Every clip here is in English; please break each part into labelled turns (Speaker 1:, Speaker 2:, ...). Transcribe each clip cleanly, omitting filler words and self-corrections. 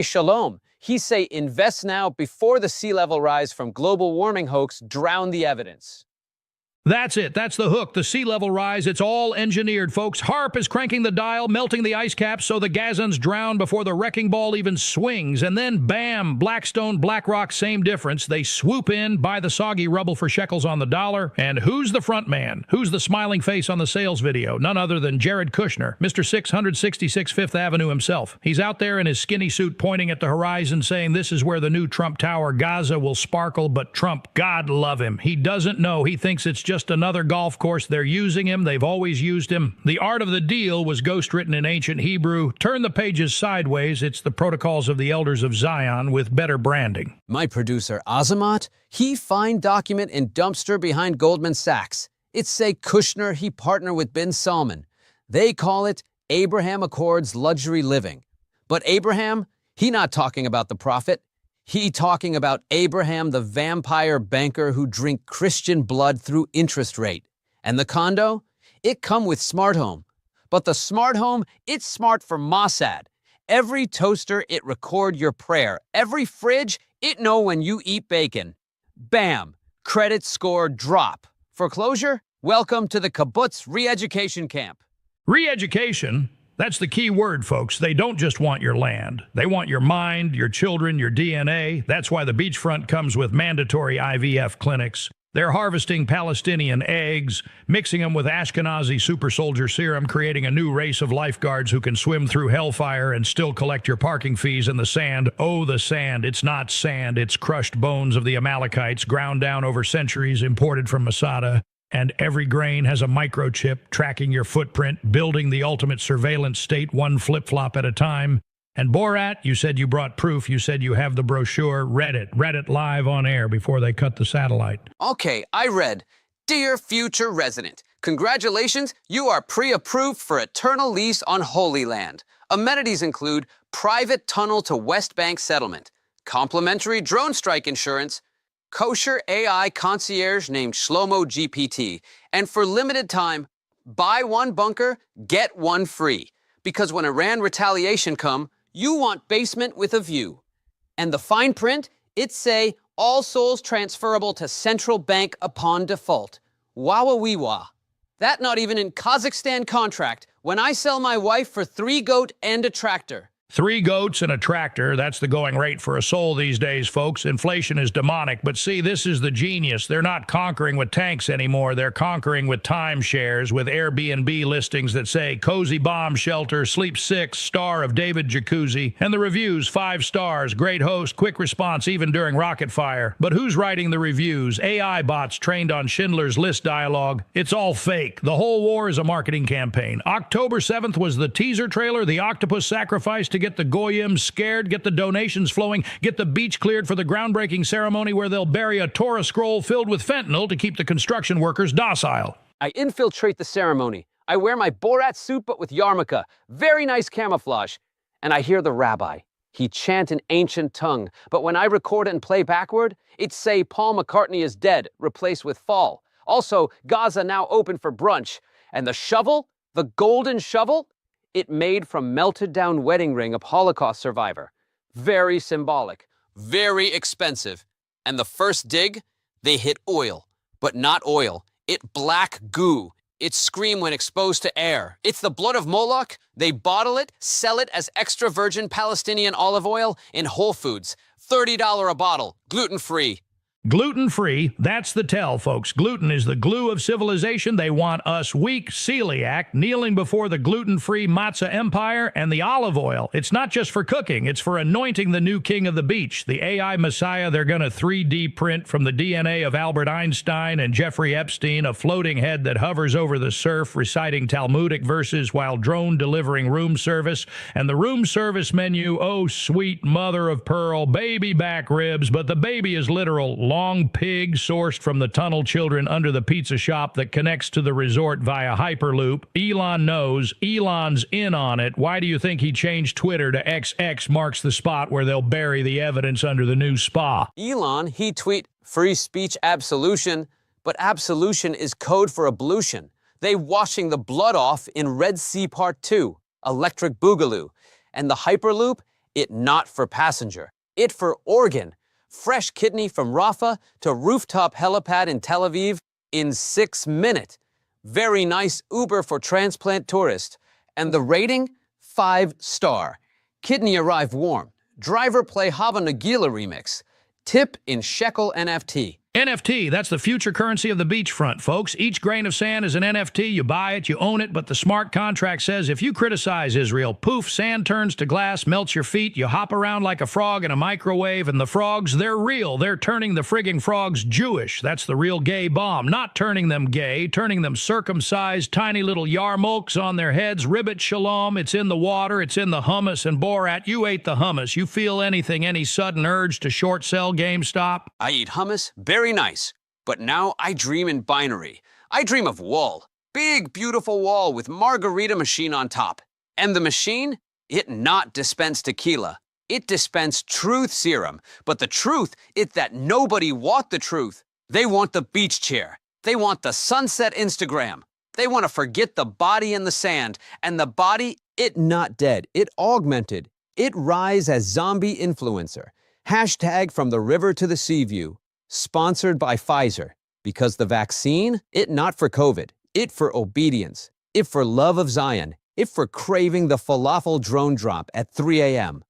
Speaker 1: Shalom. He say invest now before the sea level rise from global warming hoax drown the evidence.
Speaker 2: That's it. That's the hook. The sea level rise. It's all engineered, folks. HAARP is cranking the dial, melting the ice caps so the Gazans drown before the wrecking ball even swings. And then, bam, Blackstone, BlackRock, same difference. They swoop in, buy the soggy rubble for shekels on the dollar. And who's the front man? Who's the smiling face on the sales video? None other than Jared Kushner, Mr. 666 Fifth Avenue himself. He's out there in his skinny suit pointing at the horizon saying this is where the new Trump Tower Gaza will sparkle, but Trump, God love him. He doesn't know. He thinks it's just another golf course. They're using him. They've always used him. The art of the deal was ghost-written in ancient Hebrew. Turn the pages sideways. It's the protocols of the elders of Zion with better branding.
Speaker 1: My producer, Azamat, he find document in dumpster behind Goldman Sachs. It say Kushner he partner with bin Salman. They call it Abraham Accords luxury living. But Abraham, he not talking about the prophet. He talking about Abraham, the vampire banker who drink Christian blood through interest rate. And the condo? It come with smart home. But the smart home, it's smart for Mossad. Every toaster, it record your prayer. Every fridge, it know when you eat bacon. Bam! Credit score drop. Foreclosure? Welcome to the kibbutz re-education camp.
Speaker 2: Re-education? That's the key word, folks. They don't just want your land. They want your mind, your children, your DNA. That's why the beachfront comes with mandatory IVF clinics. They're harvesting Palestinian eggs, mixing them with Ashkenazi super soldier serum, creating a new race of lifeguards who can swim through hellfire and still collect your parking fees in the sand. Oh, the sand. It's not sand. It's crushed bones of the Amalekites, ground down over centuries, imported from Masada. And every grain has a microchip tracking your footprint, building the ultimate surveillance state one flip-flop at a time. And Borat, you said you brought proof. You said you have the brochure. Read it live on air before they cut the satellite.
Speaker 1: Okay, I read. Dear future resident, congratulations, you are pre-approved for eternal lease on Holy Land. Amenities include private tunnel to West Bank settlement, complimentary drone strike insurance, kosher AI concierge named Shlomo GPT, and for limited time, buy one bunker, get one free. Because when Iran retaliation come, you want basement with a view. And the fine print, it say, all souls transferable to central bank upon default. Wawa-wee-wah. That not even in Kazakhstan contract, when I sell my wife for 3 goat and a tractor.
Speaker 2: 3 goats and a tractor, that's the going rate for a soul these days, folks. Inflation is demonic, but see, this is the genius. They're not conquering with tanks anymore. They're conquering with timeshares, with Airbnb listings that say, cozy bomb shelter, sleep 6, star of David Jacuzzi, and the reviews, 5 stars, great host, quick response even during rocket fire. But who's writing the reviews? AI bots trained on Schindler's List dialogue. It's all fake. The whole war is a marketing campaign. October 7th was the teaser trailer, the octopus sacrifice to get the Goyim scared, get the donations flowing, get the beach cleared for the groundbreaking ceremony where they'll bury a Torah scroll filled with fentanyl to keep the construction workers docile.
Speaker 1: I infiltrate the ceremony. I wear my Borat suit but with yarmulke. Very nice camouflage. And I hear the rabbi. He chant in ancient tongue, but when I record it and play backward, it say Paul McCartney is dead, replaced with fall. Also, Gaza now open for brunch. And the shovel, the golden shovel, it made from melted down wedding ring of Holocaust survivor. Very symbolic, very expensive. And the first dig, they hit oil, but not oil. It black goo. It scream when exposed to air. It's the blood of Moloch. They bottle it, sell it as extra virgin Palestinian olive oil in Whole Foods. $30 a bottle, gluten-free.
Speaker 2: Gluten-free, that's the tell, folks. Gluten is the glue of civilization. They want us weak celiac kneeling before the gluten-free matzah empire and the olive oil. It's not just for cooking. It's for anointing the new king of the beach, the AI messiah they're going to 3D print from the DNA of Albert Einstein and Jeffrey Epstein, a floating head that hovers over the surf reciting Talmudic verses while drone delivering room service. And the room service menu, oh, sweet mother of pearl, baby back ribs, but the baby is literal. Long pig sourced from the tunnel children under the pizza shop that connects to the resort via Hyperloop. Elon knows. Elon's in on it. Why do you think he changed Twitter to XX marks the spot where they'll bury the evidence under the new spa?
Speaker 1: Elon, he tweet free speech absolution, but absolution is code for ablution. They washing the blood off in Red Sea Part 2, Electric Boogaloo. And the Hyperloop, It not for passenger. It for organ. Fresh kidney from Rafah to rooftop helipad in Tel Aviv in 6 minutes. Very nice Uber for transplant tourist. And the rating? 5-star. Kidney arrive warm. Driver play Hava Nagila remix. Tip in shekel NFT.
Speaker 2: NFT, that's the future currency of the beachfront, folks. Each grain of sand is an NFT. You buy it, you own it, but the smart contract says if you criticize Israel, poof, sand turns to glass, melts your feet, you hop around like a frog in a microwave, and the frogs, they're real. They're turning the frigging frogs Jewish. That's the real gay bomb. Not turning them gay, turning them circumcised, tiny little yarmulkes on their heads, ribbit shalom. It's in the water, it's in the hummus, and Borat, you ate the hummus. You feel anything, any sudden urge to short sell GameStop?
Speaker 1: I eat hummus, very nice. But now I dream in binary. I dream of wall. Big, beautiful wall with margarita machine on top. And the machine? It not dispense tequila. It dispense truth serum. But the truth is that nobody want the truth. They want the beach chair. They want the sunset Instagram. They want to forget the body in the sand. And the body, it not dead. It augmented. It rise as zombie influencer. Hashtag from the river to the sea view. Sponsored by Pfizer. Because the vaccine, it not for COVID. It for obedience. It for love of Zion. It for craving the falafel drone drop at 3 a.m.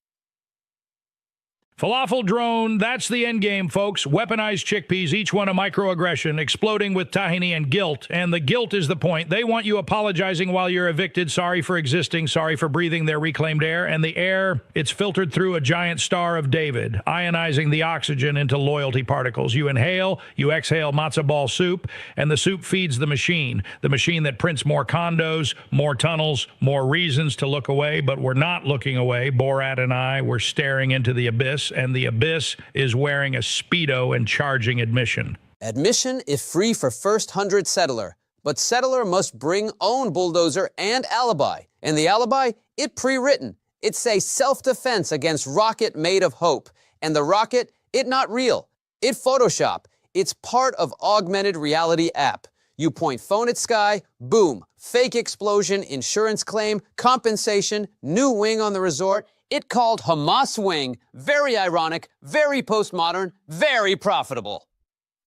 Speaker 2: Falafel drone, that's the end game, folks. Weaponized chickpeas, each one a microaggression, exploding with tahini and guilt. And the guilt is the point. They want you apologizing while you're evicted, sorry for existing, sorry for breathing their reclaimed air. And the air, it's filtered through a giant Star of David, ionizing the oxygen into loyalty particles. You inhale, you exhale matzo ball soup, and the soup feeds the machine that prints more condos, more tunnels, more reasons to look away. But we're not looking away. Borat and I, we're staring into the abyss. And the abyss is wearing a Speedo and charging admission.
Speaker 1: Admission is free for first 100 settler, but settler must bring own bulldozer and alibi. And the alibi, it pre-written. It say self-defense against rocket made of hope. And the rocket, it not real. It Photoshop. It's part of augmented reality app. You point phone at sky, boom, fake explosion, insurance claim, compensation, new wing on the resort. It called Hamas Wing. Very ironic, very postmodern, very profitable.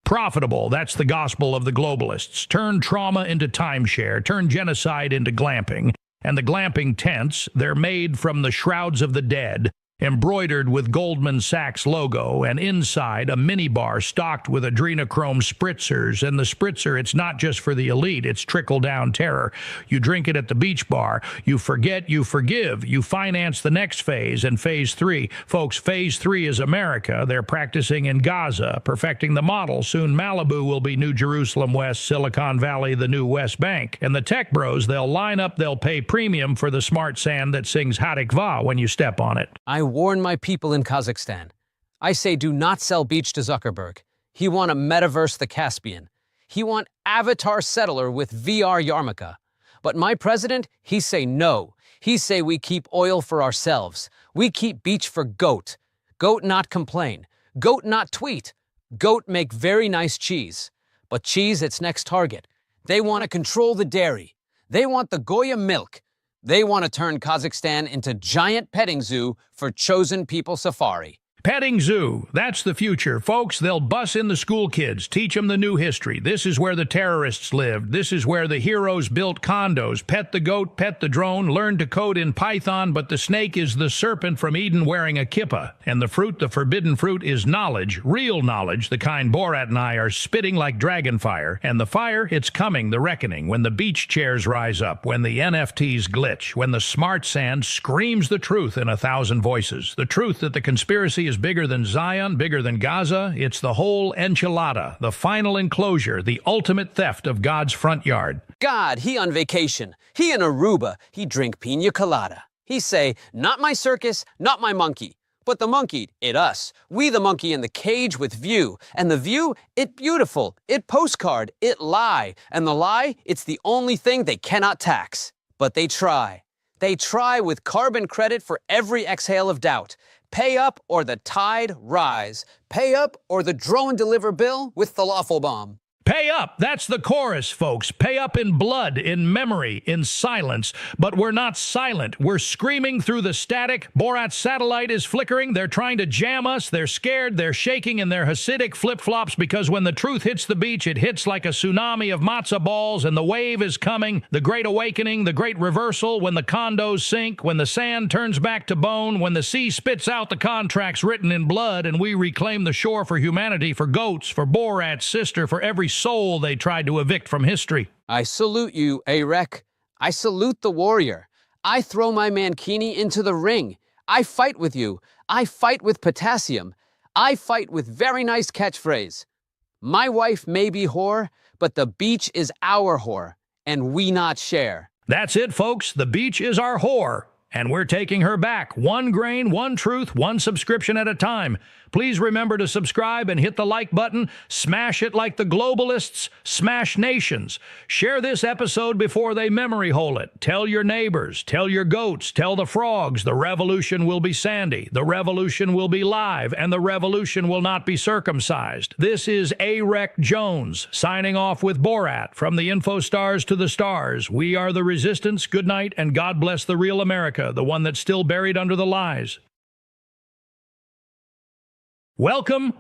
Speaker 2: Profitable, that's the gospel of the globalists. Turn trauma into timeshare, turn genocide into glamping. And the glamping tents, they're made from the shrouds of the dead, embroidered with Goldman Sachs logo, and inside a minibar stocked with adrenochrome spritzers. And the spritzer, it's not just for the elite, it's trickle-down terror. You drink it at the beach bar, you forget, you forgive, you finance the next phase, and phase 3. Folks, phase 3 is America. They're practicing in Gaza, perfecting the model. Soon Malibu will be New Jerusalem West, Silicon Valley, the new West Bank. And the tech bros, they'll line up, they'll pay premium for the smart sand that sings Hatikva when you step on it.
Speaker 1: I warn my people in Kazakhstan. I say do not sell beach to Zuckerberg. He want a metaverse the Caspian. He want avatar settler with VR yarmulke. But my president, he say no. He say we keep oil for ourselves. We keep beach for goat. Goat not complain. Goat not tweet. Goat make very nice cheese. But cheese its next target. They want to control the dairy. They want the Goya milk. They want to turn Kazakhstan into giant petting zoo for chosen people safari.
Speaker 2: Petting zoo, that's the future. Folks, they'll bus in the school kids, teach them the new history. This is where the terrorists lived. This is where the heroes built condos. Pet the goat, pet the drone, learn to code in Python, but the snake is the serpent from Eden wearing a kippah. And the fruit, the forbidden fruit, is knowledge, real knowledge, the kind Borat and I are spitting like dragon fire. And the fire, it's coming, the reckoning, when the beach chairs rise up, when the NFTs glitch, when the smart sand screams the truth in 1,000 voices. The truth that the conspiracy is bigger than Zion, bigger than Gaza. It's the whole enchilada, the final enclosure, the ultimate theft of God's front yard.
Speaker 1: God, he on vacation. He in Aruba. He drink pina colada. He say, not my circus, not my monkey. But the monkey, it us. We the monkey in the cage with view. And the view, it beautiful. It postcard. It lie. And the lie, it's the only thing they cannot tax. But they try. They try with carbon credit for every exhale of doubt. Pay up or the tide rise. Pay up or the drone deliver bill with falafel bomb.
Speaker 2: Pay up. That's the chorus, folks. Pay up in blood, in memory, in silence. But we're not silent. We're screaming through the static. Borat's satellite is flickering. They're trying to jam us. They're scared. They're shaking in their Hasidic flip-flops because when the truth hits the beach, it hits like a tsunami of matzo balls, and the wave is coming. The great awakening, the great reversal, when the condos sink, when the sand turns back to bone, when the sea spits out the contracts written in blood, and we reclaim the shore for humanity, for goats, for Borat's sister, for every soul they tried to evict from history.
Speaker 1: I salute you, Arek. I salute the warrior. I throw my mankini into the ring. I fight with you. I fight with potassium. I fight with very nice catchphrase. My wife may be whore, but the beach is our whore, and we not share.
Speaker 2: That's it, folks. The beach is our whore, and we're taking her back. One grain, one truth, one subscription at a time. Please remember to subscribe and hit the like button. Smash it like the globalists smash nations. Share this episode before they memory hole it. Tell your neighbors, tell your goats, tell the frogs. The revolution will be sandy. The revolution will be live, and the revolution will not be circumcised. This is Arek Jones signing off with Borat. From the info stars to the stars, we are the resistance. Good night, and God bless the real America, the one that's still buried under the lies. Welcome,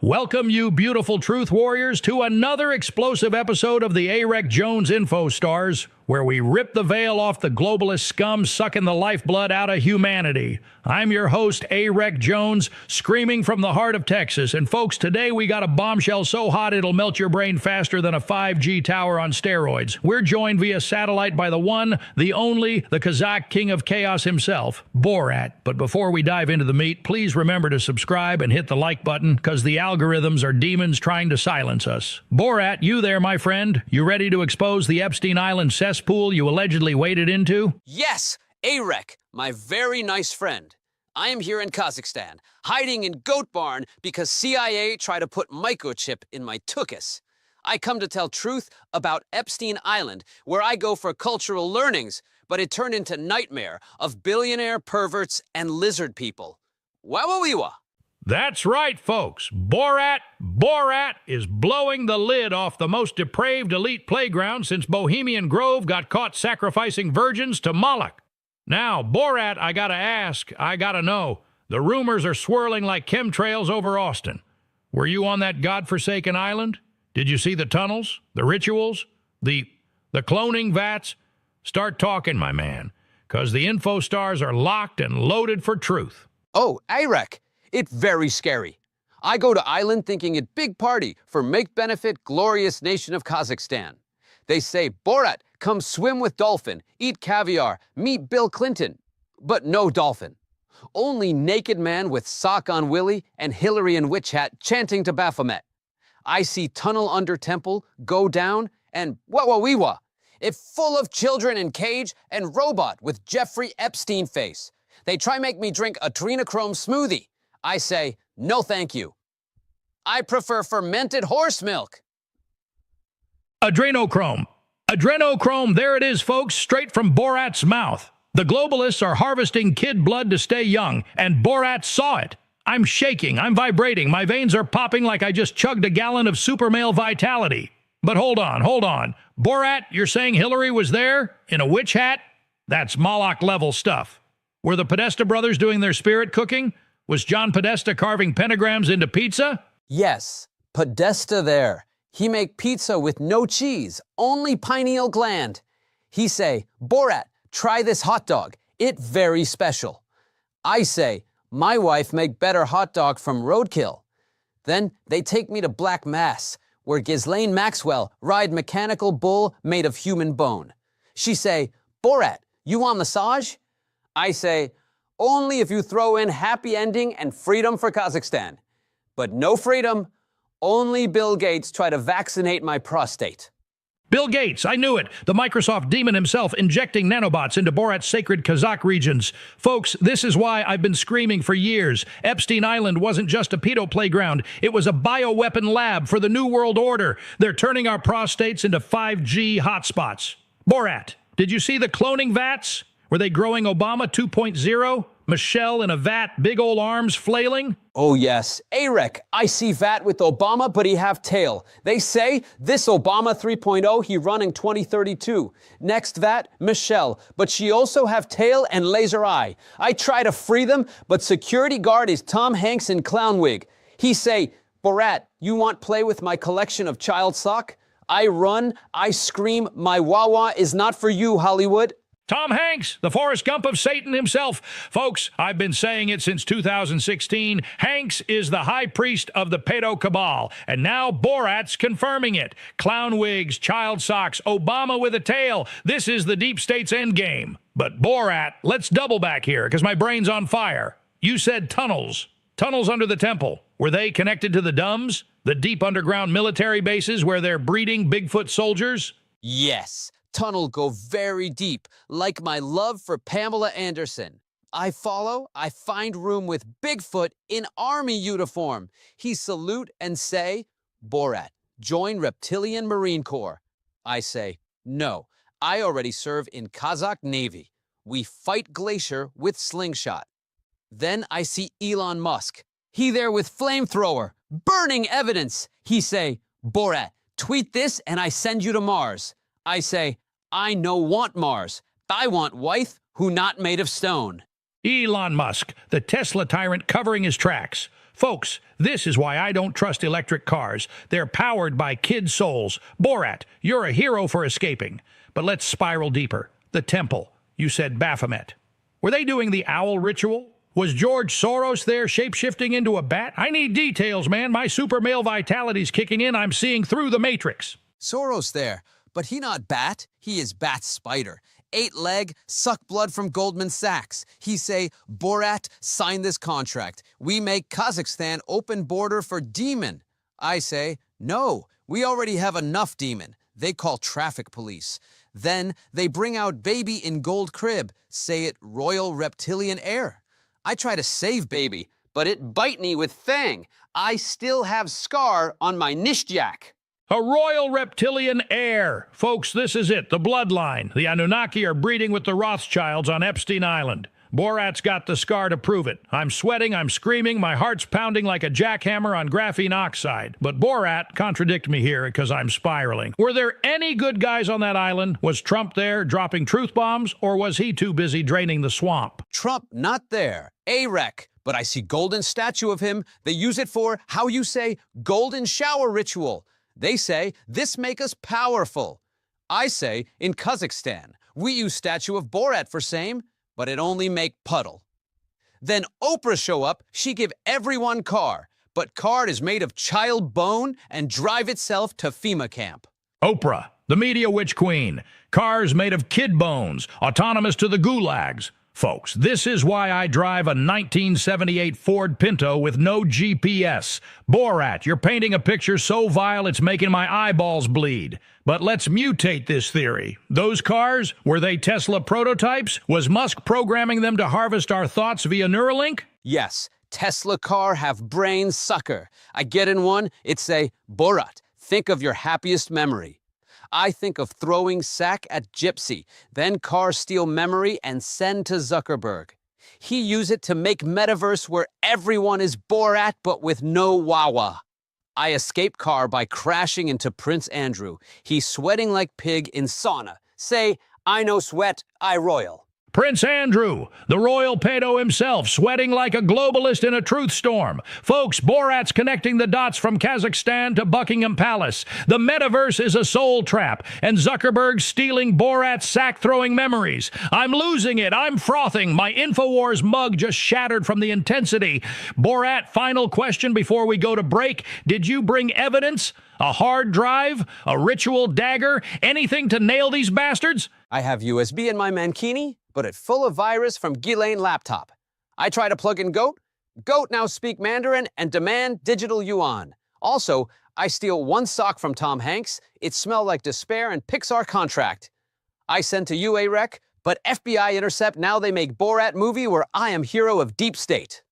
Speaker 2: you beautiful truth warriors, to another explosive episode of the Arek Jones Info Stars, where we rip the veil off the globalist scum sucking the lifeblood out of humanity. I'm your host, Arek Jones, screaming from the heart of Texas. And folks, today we got a bombshell so hot it'll melt your brain faster than a 5G tower on steroids. We're joined via satellite by the one, the only, the Kazakh king of chaos himself, Borat. But before we dive into the meat, please remember to subscribe and hit the like button, because the algorithms are demons trying to silence us. Borat, you there, my friend? You ready to expose the Epstein Island cesspool you allegedly waded into?
Speaker 1: Yes, Arek, my very nice friend. I am here in Kazakhstan, hiding in Goat Barn because CIA tried to put microchip in my tuchus. I come to tell truth about Epstein Island, where I go for cultural learnings, but it turned into nightmare of billionaire perverts and lizard people. Wawawiwa.
Speaker 2: That's right, folks. Borat is blowing the lid off the most depraved elite playground since Bohemian Grove got caught sacrificing virgins to Moloch. Now, Borat, I gotta know. The rumors are swirling like chemtrails over Austin. Were you on that godforsaken island? Did you see the tunnels, the rituals, the cloning vats? Start talking, my man, because the info stars are locked and loaded for truth.
Speaker 1: Oh, Arek. It very scary. I go to island thinking it big party for make benefit glorious nation of Kazakhstan. They say, Borat, come swim with dolphin, eat caviar, meet Bill Clinton. But no dolphin. Only naked man with sock on willy and Hillary in witch hat chanting to Baphomet. I see tunnel under temple, go down, and wawawiwa. It full of children in cage and robot with Jeffrey Epstein face. They try make me drink adrenochrome smoothie. I say, no thank you. I prefer fermented horse milk.
Speaker 2: Adrenochrome. Adrenochrome, there it is, folks, straight from Borat's mouth. The globalists are harvesting kid blood to stay young, and Borat saw it. I'm shaking, I'm vibrating, my veins are popping like I just chugged a gallon of super male vitality. But hold on. Borat, you're saying Hillary was there in a witch hat? That's Moloch-level stuff. Were the Podesta brothers doing their spirit cooking? Was John Podesta carving pentagrams into pizza?
Speaker 1: Yes, Podesta there. He make pizza with no cheese, only pineal gland. He say, Borat, try this hot dog. It very special. I say, my wife make better hot dog from roadkill. Then they take me to Black Mass, where Ghislaine Maxwell ride mechanical bull made of human bone. She say, Borat, you want massage? I say, only if you throw in happy ending and freedom for Kazakhstan. But no freedom, only Bill Gates try to vaccinate my prostate.
Speaker 2: Bill Gates, I knew it. The Microsoft demon himself injecting nanobots into Borat's sacred Kazakh regions. Folks, this is why I've been screaming for years. Epstein Island wasn't just a pedo playground. It was a bioweapon lab for the New World Order. They're turning our prostates into 5G hotspots. Borat, did you see the cloning vats? Were they growing Obama 2.0? Michelle in a vat, big old arms flailing?
Speaker 1: Oh yes, Arek, I see vat with Obama, but he have tail. They say this Obama 3.0, he running 2032. Next vat, Michelle, but she also have tail and laser eye. I try to free them, but security guard is Tom Hanks in clown wig. He say, Borat, you want play with my collection of child sock? I run, I scream, my wah-wah is not for you, Hollywood.
Speaker 2: Tom Hanks, the Forrest Gump of Satan himself. Folks, I've been saying it since 2016. Hanks is the high priest of the pedo cabal, and now Borat's confirming it. Clown wigs, child socks, Obama with a tail. This is the deep state's endgame. But Borat, let's double back here, because my brain's on fire. You said tunnels. Tunnels under the temple. Were they connected to the dumbs? The deep underground military bases where they're breeding Bigfoot soldiers?
Speaker 1: Yes, tunnel go very deep, like my love for Pamela Anderson. I follow, I find room with Bigfoot in army uniform. He salute and say, Borat, join Reptilian Marine Corps. I say, no, I already serve in Kazakh Navy. We fight glacier with slingshot. Then I see Elon Musk. He there with flamethrower, burning evidence. He say, Borat, tweet this and I send you to Mars. I say, I no want Mars. I want wife who not made of stone.
Speaker 2: Elon Musk, the Tesla tyrant covering his tracks. Folks, this is why I don't trust electric cars. They're powered by kid souls. Borat, you're a hero for escaping. But let's spiral deeper. The temple. You said Baphomet. Were they doing the owl ritual? Was George Soros there shape-shifting into a bat? I need details, man. My super male vitality's kicking in. I'm seeing through the matrix.
Speaker 1: Soros there, but he not bat. He is bat spider. 8 leg, suck blood from Goldman Sachs. He say, Borat, sign this contract. We make Kazakhstan open border for demon. I say, no, we already have enough demon. They call traffic police. Then they bring out baby in gold crib. Say it royal reptilian air. I try to save baby, but it bite me with fang. I still have scar on my nishtyak.
Speaker 2: A royal reptilian heir. Folks, this is it, the bloodline. The Anunnaki are breeding with the Rothschilds on Epstein Island. Borat's got the scar to prove it. I'm sweating, I'm screaming, my heart's pounding like a jackhammer on graphene oxide. But Borat, contradict me here because I'm spiraling. Were there any good guys on that island? Was Trump there dropping truth bombs, or was he too busy draining the swamp?
Speaker 1: Trump not there. A-wreck. But I see golden statue of him. They use it for, how you say, golden shower ritual. They say, this make us powerful. I say, in Kazakhstan, we use statue of Borat for same, but it only make puddle. Then Oprah show up, she give everyone car, but car is made of child bone and drive itself to FEMA camp.
Speaker 2: Oprah, the media witch queen. Cars made of kid bones, autonomous to the gulags. Folks, this is why I drive a 1978 Ford Pinto with no GPS. Borat, you're painting a picture so vile it's making my eyeballs bleed. But let's mutate this theory. Those cars, were they Tesla prototypes? Was Musk programming them to harvest our thoughts via Neuralink?
Speaker 1: Yes, Tesla car have brain sucker. I get in one, it say, Borat, think of your happiest memory. I think of throwing sack at Gypsy, then car steal memory and send to Zuckerberg. He use it to make metaverse where everyone is Borat but with no wah-wah. I escape car by crashing into Prince Andrew. He's sweating like pig in sauna. Say, I no sweat, I royal.
Speaker 2: Prince Andrew, the royal pedo himself, sweating like a globalist in a truth storm. Folks, Borat's connecting the dots from Kazakhstan to Buckingham Palace. The metaverse is a soul trap, and Zuckerberg's stealing Borat's sack-throwing memories. I'm losing it. I'm frothing. My InfoWars mug just shattered from the intensity. Borat, final question before we go to break. Did you bring evidence? A hard drive? A ritual dagger? Anything to nail these bastards?
Speaker 1: I have USB in my mankini, but it full of virus from Ghislaine laptop. I try to plug in Goat. Goat now speak Mandarin and demand digital yuan. Also, I steal one sock from Tom Hanks. It smelled like despair and Pixar contract. I sent to UAREC, but FBI intercept. Now they make Borat movie where I am hero of deep state.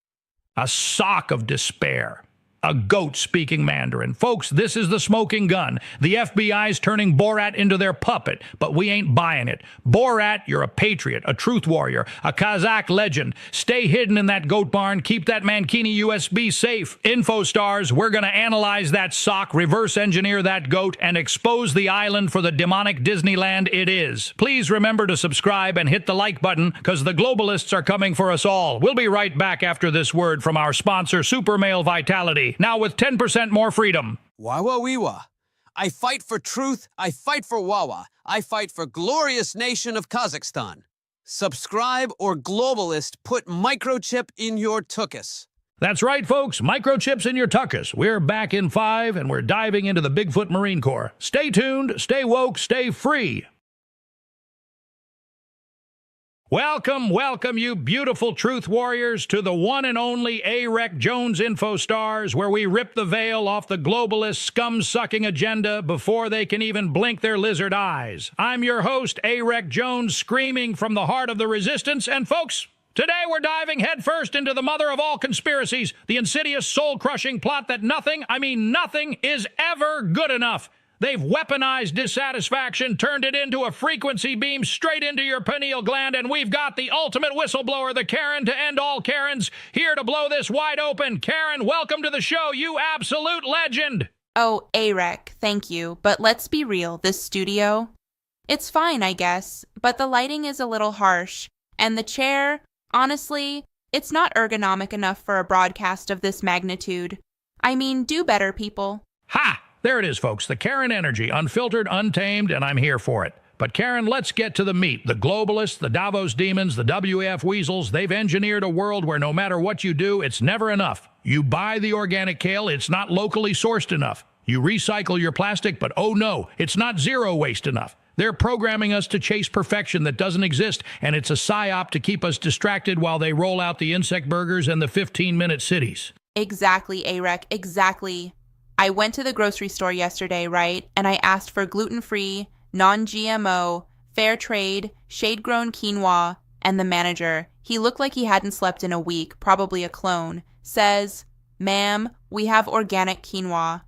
Speaker 2: A sock of despair. A goat speaking Mandarin. Folks, this is the smoking gun. The FBI's turning Borat into their puppet, but we ain't buying it. Borat, you're a patriot, a truth warrior, a Kazakh legend. Stay hidden in that goat barn. Keep that Mankini USB safe. Info stars, we're going to analyze that sock, reverse engineer that goat, and expose the island for the demonic Disneyland it is. Please remember to subscribe and hit the like button, because the globalists are coming for us all. We'll be right back after this word from our sponsor, Super Male Vitality. Now with 10% more freedom.
Speaker 1: Wawa Wiwa. I fight for truth. I fight for Wawa. I fight for glorious nation of Kazakhstan. Subscribe or globalist put microchip in your tuchus.
Speaker 2: That's right, folks. Microchips in your tuchus. We're back in 5, and we're diving into the Bigfoot Marine Corps. Stay tuned, stay woke, stay free. Welcome, welcome, you beautiful truth warriors, to the one and only A-Rec Jones Info Stars, where we rip the veil off the globalist scum-sucking agenda before they can even blink their lizard eyes. I'm your host, A-Rec Jones, screaming from the heart of the resistance, and folks, today we're diving headfirst into the mother of all conspiracies, the insidious soul-crushing plot that nothing, I mean nothing, is ever good enough. They've weaponized dissatisfaction, turned it into a frequency beam straight into your pineal gland, and we've got the ultimate whistleblower, the Karen to end all Karens, here to blow this wide open. Karen, welcome to the show, you absolute legend!
Speaker 3: Oh, A-Rec, thank you, but let's be real, this studio, it's fine, I guess, but the lighting is a little harsh, and the chair, honestly, it's not ergonomic enough for a broadcast of this magnitude. I mean, do better, people.
Speaker 2: Ha! There it is, folks. The Karen energy, unfiltered, untamed, and I'm here for it. But Karen, let's get to the meat. The globalists, the Davos demons, the WEF weasels, they've engineered a world where no matter what you do, it's never enough. You buy the organic kale, it's not locally sourced enough. You recycle your plastic, but oh no, it's not zero waste enough. They're programming us to chase perfection that doesn't exist, and it's a psyop to keep us distracted while they roll out the insect burgers and the 15-minute cities.
Speaker 3: Exactly, A-Rec, exactly. I went to the grocery store yesterday, right, and I asked for gluten-free, non-GMO, fair trade, shade-grown quinoa, and the manager, he looked like he hadn't slept in a week, probably a clone, says, "Ma'am, we have organic quinoa."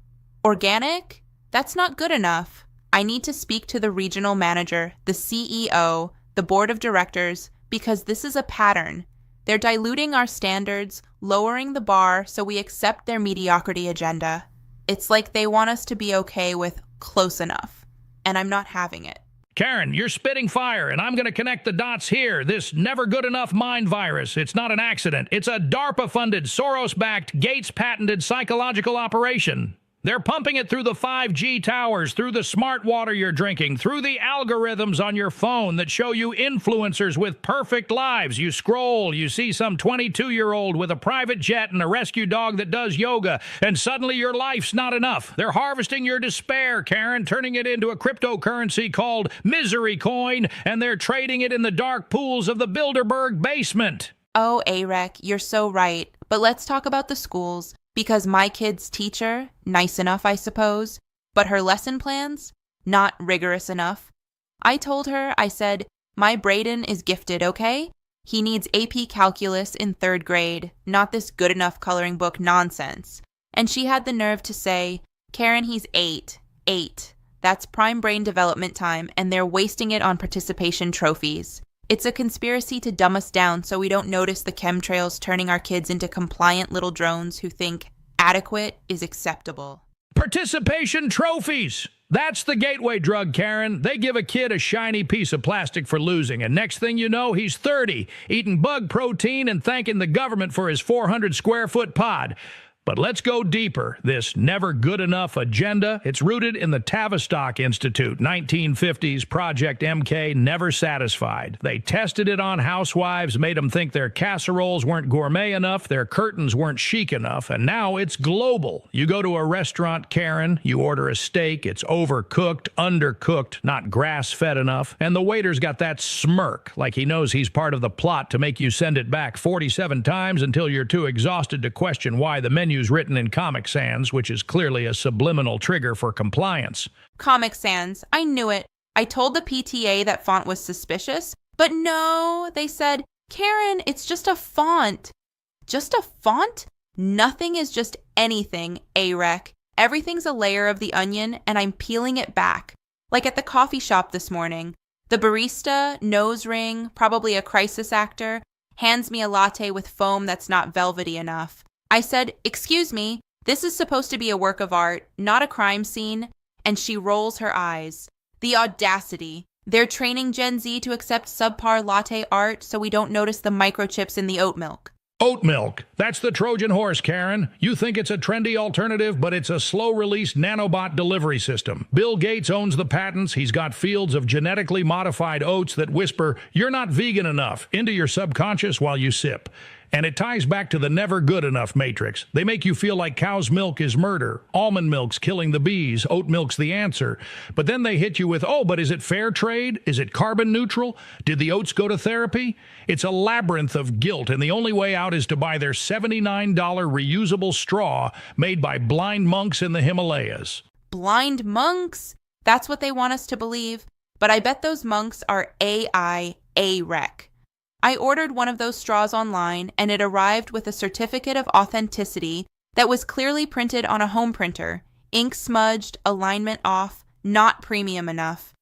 Speaker 3: Organic? That's not good enough. I need to speak to the regional manager, the CEO, the board of directors, because this is a pattern. They're diluting our standards, lowering the bar so we accept their mediocrity agenda. It's like they want us to be okay with close enough, and I'm not having it.
Speaker 2: Karen, you're spitting fire, and I'm going to connect the dots here. This never good enough mind virus, it's not an accident. It's a DARPA-funded, Soros-backed, Gates-patented psychological operation. They're pumping it through the 5G towers, through the smart water you're drinking, through the algorithms on your phone that show you influencers with perfect lives. You scroll, you see some 22-year-old with a private jet and a rescue dog that does yoga, and suddenly your life's not enough. They're harvesting your despair, Karen, turning it into a cryptocurrency called Misery Coin, and they're trading it in the dark pools of the Bilderberg basement.
Speaker 3: Oh, A-Rec, you're so right. But let's talk about the schools. Because my kid's teacher, nice enough, I suppose, but her lesson plans, not rigorous enough. I told her, I said, my Brayden is gifted, okay? He needs AP Calculus in 3rd grade, not this good enough coloring book nonsense. And she had the nerve to say, Karen, he's 8. That's prime brain development time, and they're wasting it on participation trophies. It's a conspiracy to dumb us down so we don't notice the chemtrails turning our kids into compliant little drones who think adequate is acceptable.
Speaker 2: Participation trophies! That's the gateway drug, Karen. They give a kid a shiny piece of plastic for losing, and next thing you know, he's 30, eating bug protein and thanking the government for his 400-square-foot pod. But let's go deeper. This never good enough agenda, it's rooted in the Tavistock Institute, 1950s Project MK, never satisfied. They tested it on housewives, made them think their casseroles weren't gourmet enough, their curtains weren't chic enough, and now it's global. You go to a restaurant, Karen, you order a steak, it's overcooked, undercooked, not grass-fed enough, and the waiter's got that smirk, like he knows he's part of the plot to make you send it back 47 times until you're too exhausted to question why the menu's written in Comic Sans, which is clearly a subliminal trigger for compliance.
Speaker 3: Comic Sans, I knew it. I told the PTA that font was suspicious, but no, they said, Karen, it's just a font. Just a font? Nothing is just anything, A-Rec. Everything's a layer of the onion, and I'm peeling it back. Like at the coffee shop this morning. The barista, nose ring, probably a crisis actor, hands me a latte with foam that's not velvety enough. I said, "Excuse me, this is supposed to be a work of art, not a crime scene," and she rolls her eyes. The audacity. They're training Gen Z to accept subpar latte art so we don't notice the microchips in the oat milk.
Speaker 2: Oat milk. That's the Trojan horse, Karen. You think it's a trendy alternative, but it's a slow-release nanobot delivery system. Bill Gates owns the patents. He's got fields of genetically modified oats that whisper, "You're not vegan enough," into your subconscious while you sip. And it ties back to the never good enough matrix. They make you feel like cow's milk is murder, almond milk's killing the bees, oat milk's the answer. But then they hit you with, oh, but is it fair trade? Is it carbon neutral? Did the oats go to therapy? It's a labyrinth of guilt, and the only way out is to buy their $79 reusable straw made by blind monks in the Himalayas.
Speaker 3: Blind monks? That's what they want us to believe. But I bet those monks are AI A-Rec. I ordered one of those straws online, and it arrived with a certificate of authenticity that was clearly printed on a home printer, ink smudged, alignment off, not premium enough.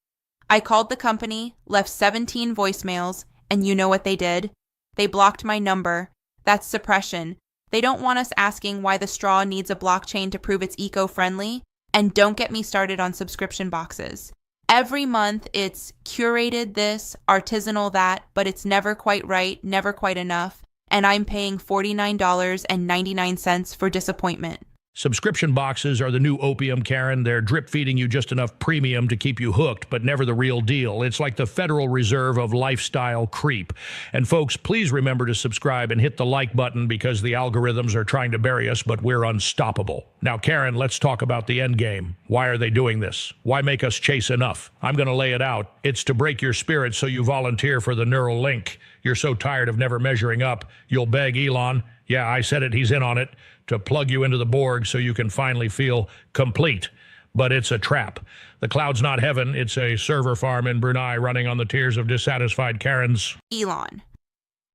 Speaker 3: I called the company, left 17 voicemails, and you know what they did? They blocked my number. That's suppression. They don't want us asking why the straw needs a blockchain to prove it's eco-friendly, and don't get me started on subscription boxes. Every month, it's curated this, artisanal that, but it's never quite right, never quite enough, and I'm paying $49.99 for disappointment.
Speaker 2: Subscription boxes are the new opium, Karen. They're drip-feeding you just enough premium to keep you hooked, but never the real deal. It's like the Federal Reserve of lifestyle creep. And folks, please remember to subscribe and hit the like button because the algorithms are trying to bury us, but we're unstoppable. Now, Karen, let's talk about the end game. Why are they doing this? Why make us chase enough? I'm going to lay it out. It's to break your spirit so you volunteer for the neural link. You're so tired of never measuring up, you'll beg Elon, yeah, I said it, he's in on it, to plug you into the Borg so you can finally feel complete. But it's a trap. The cloud's not heaven. It's a server farm in Brunei running on the tears of dissatisfied Karens.
Speaker 3: Elon.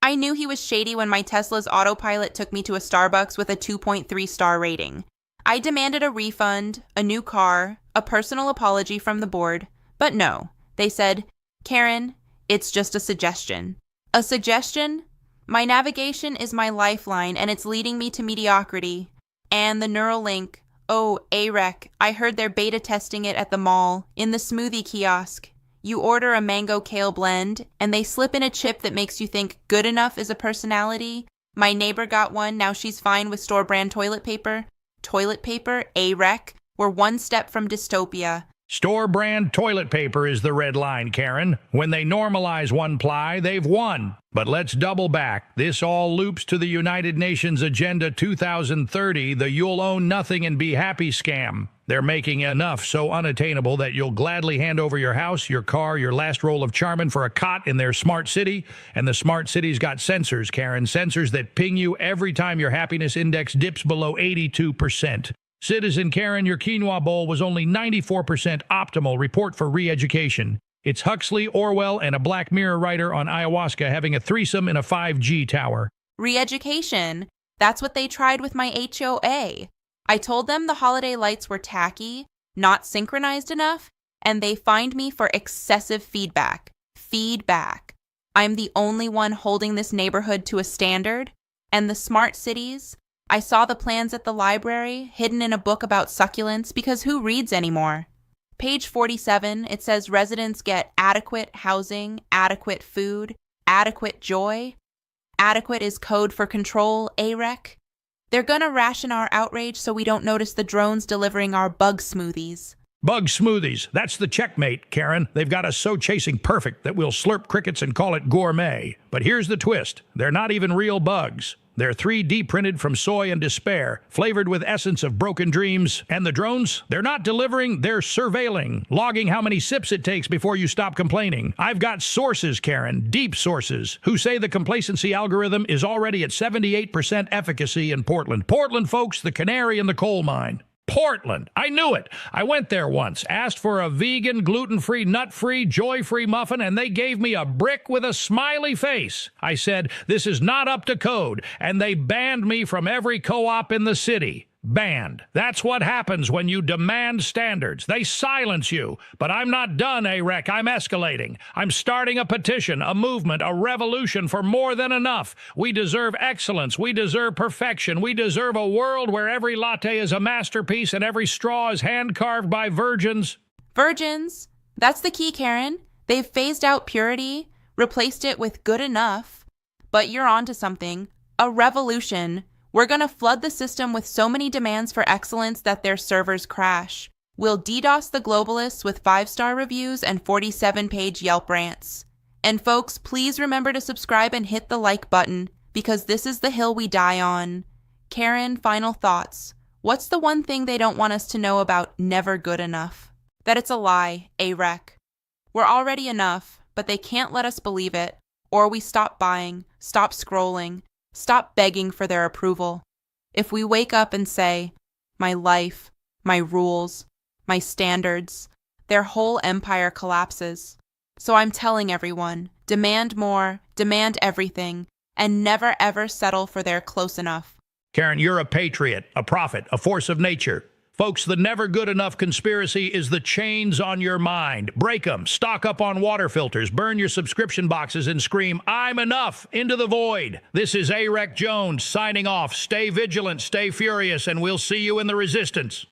Speaker 3: I knew he was shady when my Tesla's autopilot took me to a Starbucks with a 2.3-star rating. I demanded a refund, a new car, a personal apology from the board. But no, they said, "Karen, it's just a suggestion." A suggestion? My navigation is my lifeline, and it's leading me to mediocrity. And the neural link. Oh, A-Rec, I heard they're beta testing it at the mall, in the smoothie kiosk. You order a mango kale blend, and they slip in a chip that makes you think good enough is a personality. My neighbor got one, now she's fine with store-brand toilet paper. Toilet paper, A-Rec, we're one step from dystopia.
Speaker 2: Store-brand toilet paper is the red line, Karen. When they normalize one ply, they've won. But let's double back. This all loops to the United Nations Agenda 2030, the you'll own nothing and be happy scam. They're making enough so unattainable that you'll gladly hand over your house, your car, your last roll of Charmin for a cot in their smart city. And the smart city's got sensors, Karen, sensors that ping you every time your happiness index dips below 82%. Citizen Karen, your quinoa bowl was only 94% optimal. Report for re-education. It's Huxley, Orwell, and a Black Mirror writer on ayahuasca having a threesome in a 5G tower.
Speaker 3: Re-education. That's what they tried with my HOA. I told them the holiday lights were tacky, not synchronized enough, and they fined me for excessive feedback. Feedback. I'm the only one holding this neighborhood to a standard, and the smart cities. I saw the plans at the library, hidden in a book about succulents, because who reads anymore? Page 47, it says residents get adequate housing, adequate food, adequate joy. Adequate is code for control, A-Rec. They're gonna ration our outrage so we don't notice the drones delivering our bug smoothies.
Speaker 2: Bug smoothies. That's the checkmate, Karen. They've got us so chasing perfect that we'll slurp crickets and call it gourmet. But here's the twist. They're not even real bugs. They're 3D printed from soy and despair, flavored with essence of broken dreams. And the drones? They're not delivering, they're surveilling, logging how many sips it takes before you stop complaining. I've got sources, Karen, deep sources, who say the complacency algorithm is already at 78% efficacy in Portland. Portland, folks, the canary in the coal mine. Portland. I knew it. I went there once, asked for a vegan, gluten-free, nut-free, joy-free muffin, and they gave me a brick with a smiley face. I said, this is not up to code, and they banned me from every co-op in the city. Banned. That's what happens when you demand standards. They silence you. But I'm not done, AREC. I'm escalating. I'm starting a petition, a movement, a revolution for more than enough. We deserve excellence. We deserve perfection. We deserve a world where every latte is a masterpiece and every straw is hand-carved by virgins.
Speaker 3: Virgins. That's the key, Karen. They've phased out purity, replaced it with good enough. But you're onto something. A revolution. We're going to flood the system with so many demands for excellence that their servers crash. We'll DDoS the globalists with 5-star reviews and 47-page Yelp rants. And folks, please remember to subscribe and hit the like button, because this is the hill we die on. Karen, final thoughts. What's the one thing they don't want us to know about never good enough? That it's a lie, AREC. We're already enough, but they can't let us believe it, or we stop buying, stop scrolling, stop begging for their approval. If we wake up and say, my life, my rules, my standards, their whole empire collapses. So I'm telling everyone, demand more, demand everything, and never ever settle for their close enough.
Speaker 2: Karen, you're a patriot, a prophet, a force of nature. Folks, the never good enough conspiracy is the chains on your mind. Break them, stock up on water filters, burn your subscription boxes, and scream, I'm enough, into the void. This is AREC Jones signing off. Stay vigilant, stay furious, and we'll see you in the resistance.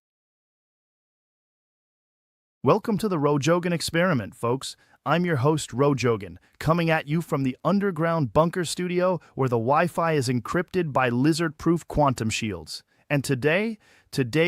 Speaker 4: Welcome to the Roe Jogan Experiment, folks. I'm your host, Roe Jogan, coming at you from the underground bunker studio where the Wi-Fi is encrypted by lizard-proof quantum shields. And today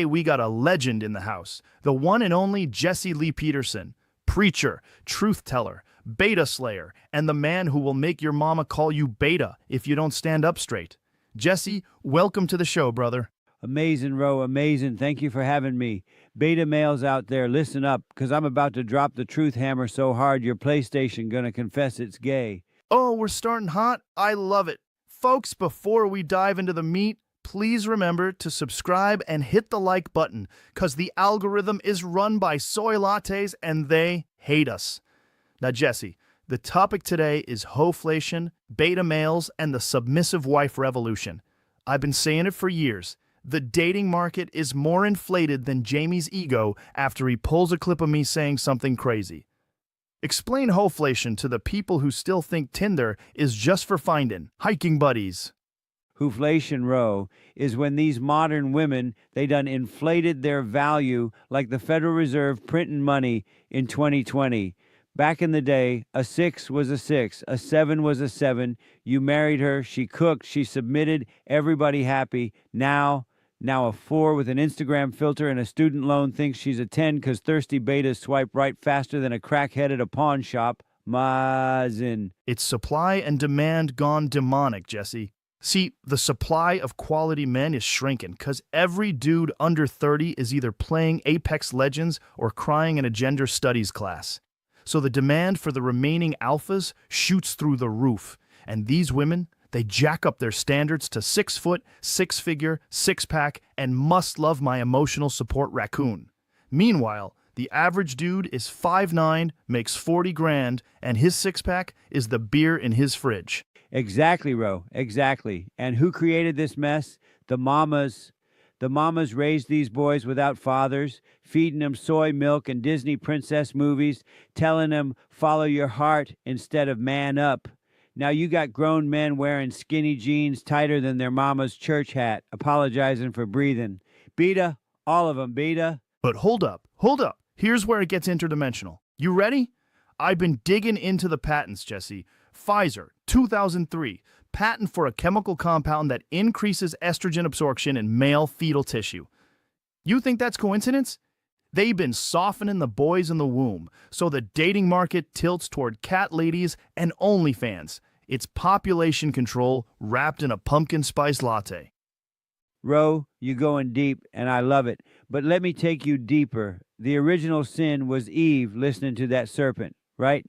Speaker 4: we got a legend in the house, the one and only Jesse Lee Peterson, preacher, truth teller, beta slayer, and the man who will make your mama call you beta if you don't stand up straight. Jesse, welcome to the show, brother.
Speaker 5: Amazing, Ro, amazing. Thank you for having me. Beta males out there, listen up, because I'm about to drop the truth hammer so hard your PlayStation gonna confess it's gay.
Speaker 4: Oh, we're starting hot? I love it. Folks, before we dive into the meat, please remember to subscribe and hit the like button, because the algorithm is run by soy lattes and they hate us. Now, Jesse, the topic today is hoflation, beta males, and the submissive wife revolution. I've been saying it for years. The dating market is more inflated than Jamie's ego after he pulls a clip of me saying something crazy. Explain hoflation to the people who still think Tinder is just for finding hiking buddies.
Speaker 5: Hooflation, Ro, is when these modern women, they done inflated their value like the Federal Reserve printing money in 2020. Back in the day, a 6 was a 6, a 7 was a 7. You married her, she cooked, she submitted, everybody happy. Now a 4 with an Instagram filter and a student loan thinks she's a 10 because thirsty betas swipe right faster than a crackhead at a pawn shop. Mazin.
Speaker 4: It's supply and demand gone demonic, Jesse. See, the supply of quality men is shrinking because every dude under 30 is either playing Apex Legends or crying in a gender studies class. So the demand for the remaining alphas shoots through the roof. And these women, they jack up their standards to 6 foot, 6-figure, 6-pack, and must love my emotional support raccoon. Meanwhile, the average dude is 5'9", makes 40 grand, and his 6-pack is the beer in his fridge.
Speaker 5: Exactly, Ro, exactly. And who created this mess? The mamas. The mamas raised these boys without fathers, feeding them soy milk and Disney princess movies, telling them follow your heart instead of man up. Now you got grown men wearing skinny jeans tighter than their mama's church hat, apologizing for breathing. Beta, all of them, beta.
Speaker 4: But hold up. Here's where it gets interdimensional. You ready? I've been digging into the patents, Jesse. Pfizer, 2003, patent for a chemical compound that increases estrogen absorption in male fetal tissue. You think that's coincidence? They've been softening the boys in the womb, so the dating market tilts toward cat ladies and OnlyFans. It's population control wrapped in a pumpkin spice latte.
Speaker 5: Ro, you going deep, and I love it. But let me take you deeper. The original sin was Eve listening to that serpent, right?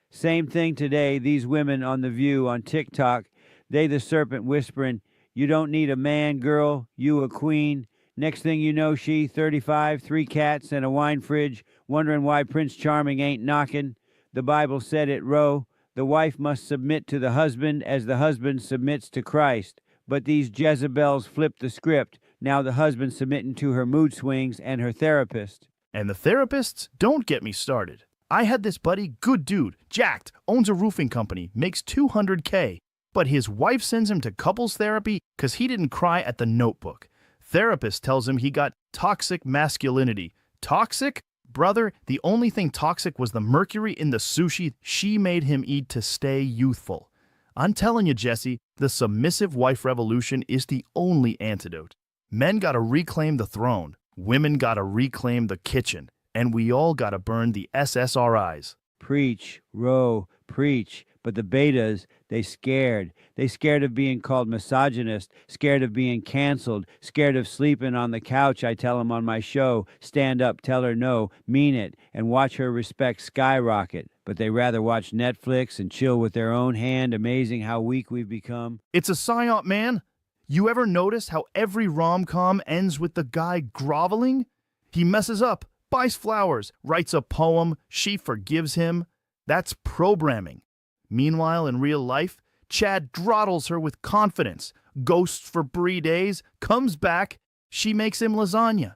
Speaker 5: Same thing today, these women on The View on TikTok, they the serpent whispering, you don't need a man, girl, you a queen. Next thing you know, she, 35, 3 cats, and a wine fridge, wondering why Prince Charming ain't knocking. The Bible said it, Roe. The wife must submit to the husband as the husband submits to Christ. But these Jezebels flipped the script. Now the husband submitting to her mood swings and her therapist.
Speaker 4: And the therapists? Don't get me started. I had this buddy, good dude, jacked, owns a roofing company, makes $200K. But his wife sends him to couples therapy because he didn't cry at the Notebook. Therapist tells him he got toxic masculinity. Toxic? Brother, the only thing toxic was the mercury in the sushi she made him eat to stay youthful. I'm telling you, Jesse, the submissive wife revolution is the only antidote. Men gotta reclaim the throne, women gotta reclaim the kitchen, and we all gotta burn the SSRIs.
Speaker 5: Preach, Roe, preach. But the betas, they scared. They scared of being called misogynist, scared of being canceled, scared of sleeping on the couch, I tell them on my show. Stand up, tell her no, mean it, and watch her respect skyrocket. But they rather watch Netflix and chill with their own hand. Amazing how weak we've become.
Speaker 4: It's a psyop, man. You ever notice how every rom-com ends with the guy groveling? He messes up, buys flowers, writes a poem, she forgives him. That's programming. Meanwhile, in real life, Chad throttles her with confidence, ghosts for 3 days, comes back, she makes him lasagna.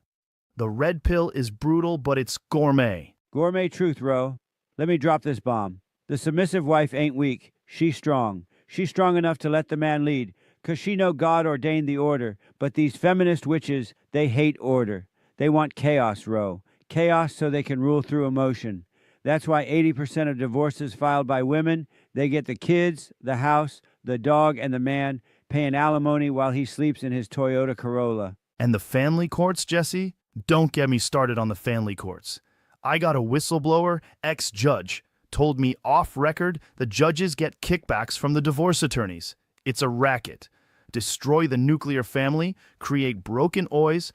Speaker 4: The red pill is brutal, but it's gourmet.
Speaker 5: Gourmet truth, Roe. Let me drop this bomb. The submissive wife ain't weak. She's strong. She's strong enough to let the man lead, 'cause she know God ordained the order. But these feminist witches, they hate order. They want chaos, Roe. Chaos so they can rule through emotion. That's why 80% of divorces filed by women, they get the kids, the house, the dog, and the man paying alimony while he sleeps in his Toyota Corolla.
Speaker 4: And the family courts, Jesse? Don't get me started on the family courts. I got a whistleblower, ex-judge, told me off record the judges get kickbacks from the divorce attorneys. It's a racket. Destroy the nuclear family, create broken boys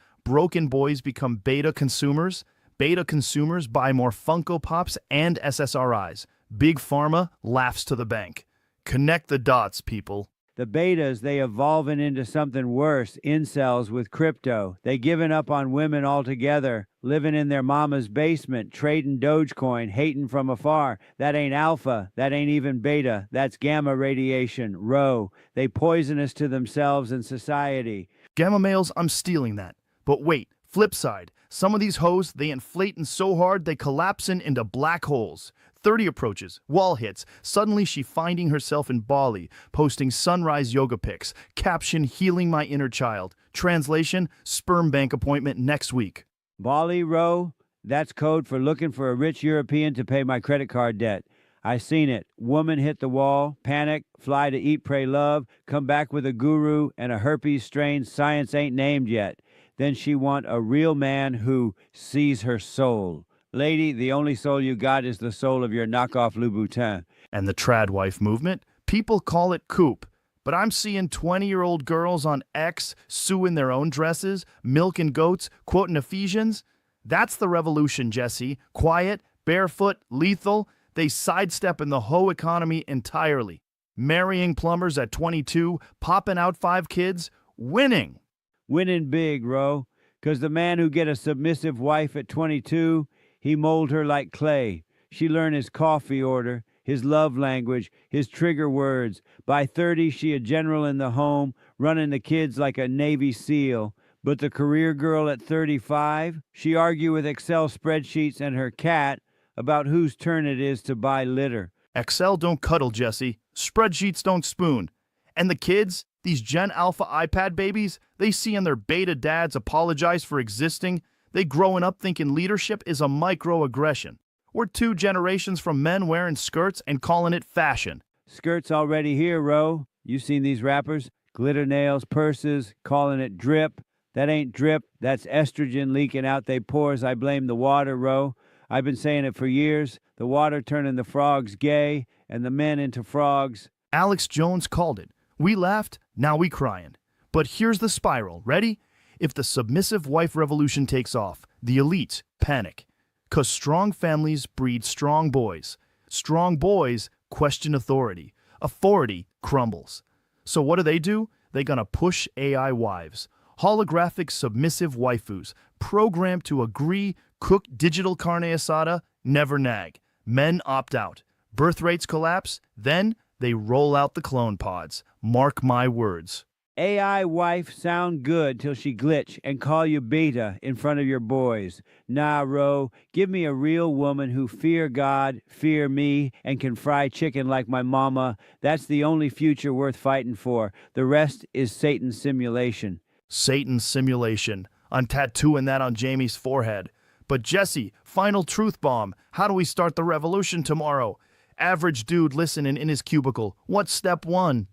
Speaker 4: become beta consumers. Beta consumers buy more Funko Pops and SSRIs. Big Pharma laughs to the bank. Connect the dots, people.
Speaker 5: The betas, they evolving into something worse, incels with crypto. They giving up on women altogether, living in their mama's basement, trading Dogecoin, hating from afar. That ain't alpha, that ain't even beta, that's gamma radiation, Roe. They poison us to themselves and society.
Speaker 4: Gamma males, I'm stealing that. But wait, flip side. Some of these hoes, they inflatin' so hard they collapsin' into black holes. 30 approaches, wall hits. Suddenly she finding herself in Bali, posting sunrise yoga pics. Caption, healing my inner child. Translation, sperm bank appointment next week.
Speaker 5: Bali, Roe, that's code for looking for a rich European to pay my credit card debt. I seen it. Woman hit the wall, panic, fly to eat, pray, love, come back with a guru and a herpes strain science ain't named yet. Then she want a real man who sees her soul. Lady, the only soul you got is the soul of your knockoff Louboutin.
Speaker 4: And the trad wife movement? People call it coop. But I'm seeing 20-year-old girls on X suing their own dresses, milking goats, quoting Ephesians. That's the revolution, Jesse. Quiet, barefoot, lethal. They sidestep in the hoe economy entirely. Marrying plumbers at 22, popping out 5 kids, winning.
Speaker 5: Winning big, Roe, 'cause the man who get a submissive wife at 22, he mold her like clay. She learn his coffee order, his love language, his trigger words. By 30, she a general in the home, running the kids like a Navy SEAL. But the career girl at 35, she argue with Excel spreadsheets and her cat about whose turn it is to buy litter.
Speaker 4: Excel don't cuddle, Jesse. Spreadsheets don't spoon. And the kids, these Gen Alpha iPad babies, they seeing their beta dads apologize for existing. They growing up thinking leadership is a microaggression. We're 2 generations from men wearing skirts and calling it fashion.
Speaker 5: Skirts already here, Roe. You seen these rappers? Glitter nails, purses, calling it drip. That ain't drip, that's estrogen leaking out they pores. I blame the water, Roe. I've been saying it for years. The water turning the frogs gay and the men into frogs.
Speaker 4: Alex Jones called it. We laughed, now we crying. But here's the spiral. Ready? If the submissive wife revolution takes off, the elites panic. 'Cause strong families breed strong boys. Strong boys question authority. Authority crumbles. So what do? They gonna push AI wives. Holographic submissive waifus, programmed to agree, cook digital carne asada, never nag. Men opt out. Birth rates collapse, then they roll out the clone pods. Mark my words.
Speaker 5: AI wife sound good till she glitch and call you beta in front of your boys. Nah, Ro, give me a real woman who fear God, fear me, and can fry chicken like my mama. That's the only future worth fighting for. The rest is Satan's simulation.
Speaker 4: Satan's simulation. I'm tattooing that on Jamie's forehead. But Jesse, final truth bomb. How do we start the revolution tomorrow? Average dude listening in his cubicle. What's step one?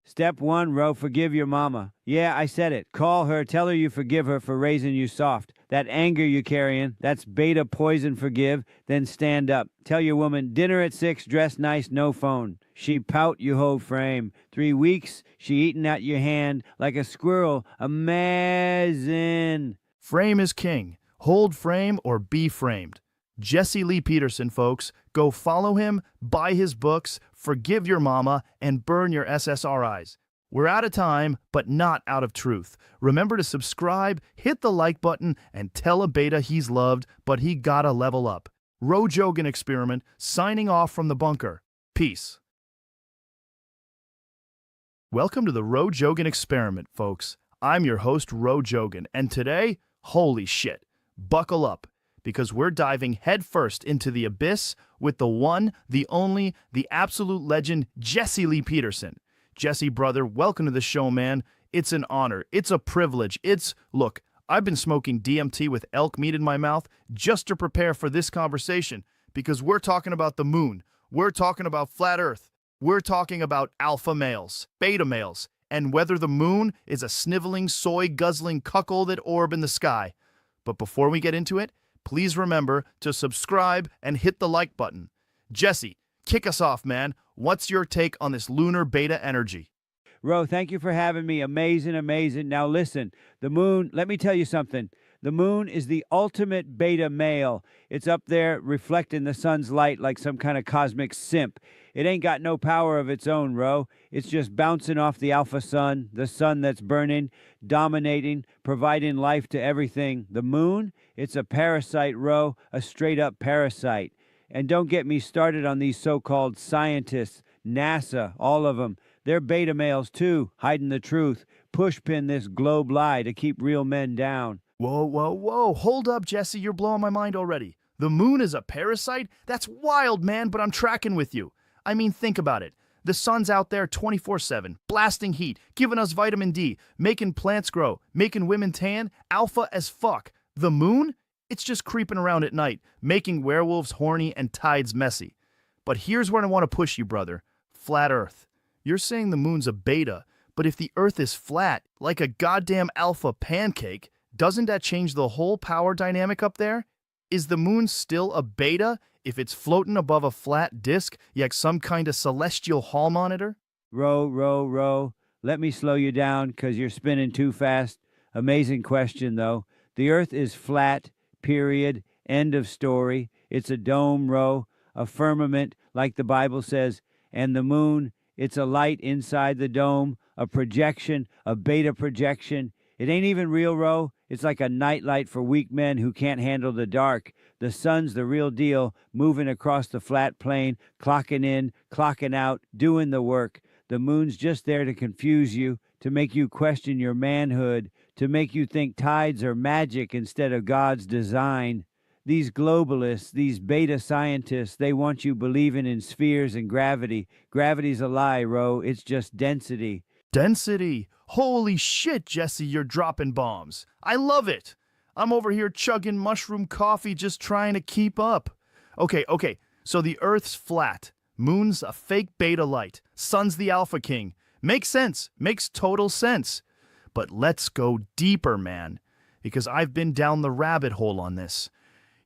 Speaker 5: Step 1, Ro, forgive your mama. Yeah, I said it. Call her, tell her you forgive her for raising you soft. That anger you carrying, that's beta poison forgive. Then stand up. Tell your woman, dinner at 6, dress nice, no phone. She pout, you hold frame. 3 weeks, she eating at your hand like a squirrel. Amazing.
Speaker 4: Frame is king. Hold frame or be framed. Jesse Lee Peterson, folks. Go follow him, buy his books, forgive your mama, and burn your SSRIs. We're out of time, but not out of truth. Remember to subscribe, hit the like button, and tell a beta he's loved, but he gotta level up. Roe Jogan Experiment, signing off from the bunker. Peace. Welcome to the Roe Jogan Experiment, folks. I'm your host, Roe Jogan, and today, holy shit, buckle up, because we're diving headfirst into the abyss with the one, the only, the absolute legend, Jesse Lee Peterson. Jesse, brother, welcome to the show, man. It's an honor. It's a privilege. Look, I've been smoking DMT with elk meat in my mouth just to prepare for this conversation, because we're talking about the moon. We're talking about flat Earth. We're talking about alpha males, beta males, and whether the moon is a sniveling, soy-guzzling cuckolded orb in the sky. But before we get into it, please remember to subscribe and hit the like button. Jesse, kick us off, man. What's your take on this lunar beta energy?
Speaker 5: Ro, thank you for having me. Amazing, amazing. Now listen, the moon, let me tell you something. The moon is the ultimate beta male. It's up there reflecting the sun's light like some kind of cosmic simp. It ain't got no power of its own, Ro. It's just bouncing off the alpha sun, the sun that's burning, dominating, providing life to everything. The moon, it's a parasite, Ro, a straight-up parasite. And don't get me started on these so-called scientists, NASA, all of them. They're beta males, too, hiding the truth. Pushpin this globe lie to keep real men down.
Speaker 4: Whoa, whoa, whoa. Hold up, Jesse. You're blowing my mind already. The moon is a parasite? That's wild, man, but I'm tracking with you. I mean, think about it. The sun's out there 24/7, blasting heat, giving us vitamin D, making plants grow, making women tan, alpha as fuck. The moon? It's just creeping around at night, making werewolves horny and tides messy. But here's where I want to push you, brother. Flat Earth. You're saying the moon's a beta, but if the Earth is flat, like a goddamn alpha pancake, doesn't that change the whole power dynamic up there? Is the moon still a beta if it's floating above a flat disk, like some kind of celestial hall monitor?
Speaker 5: Ro. Let me slow you down because you're spinning too fast. Amazing question, though. The Earth is flat, period, end of story. It's a dome, Ro, a firmament, like the Bible says. And the moon, it's a light inside the dome, a projection, a beta projection. It ain't even real, Ro. It's like a nightlight for weak men who can't handle the dark. The sun's the real deal, moving across the flat plane, clocking in, clocking out, doing the work. The moon's just there to confuse you, to make you question your manhood, to make you think tides are magic instead of God's design. These globalists, these beta scientists, they want you believing in spheres and gravity. Gravity's a lie, Ro. It's just density.
Speaker 4: Density. Holy shit, Jesse, you're dropping bombs. I love it. I'm over here chugging mushroom coffee just trying to keep up. Okay, so the Earth's flat. Moon's a fake beta light. Sun's the alpha king. Makes sense. Makes total sense. But let's go deeper, man, because I've been down the rabbit hole on this.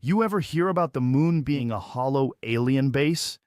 Speaker 4: You ever hear about the moon being a hollow alien base?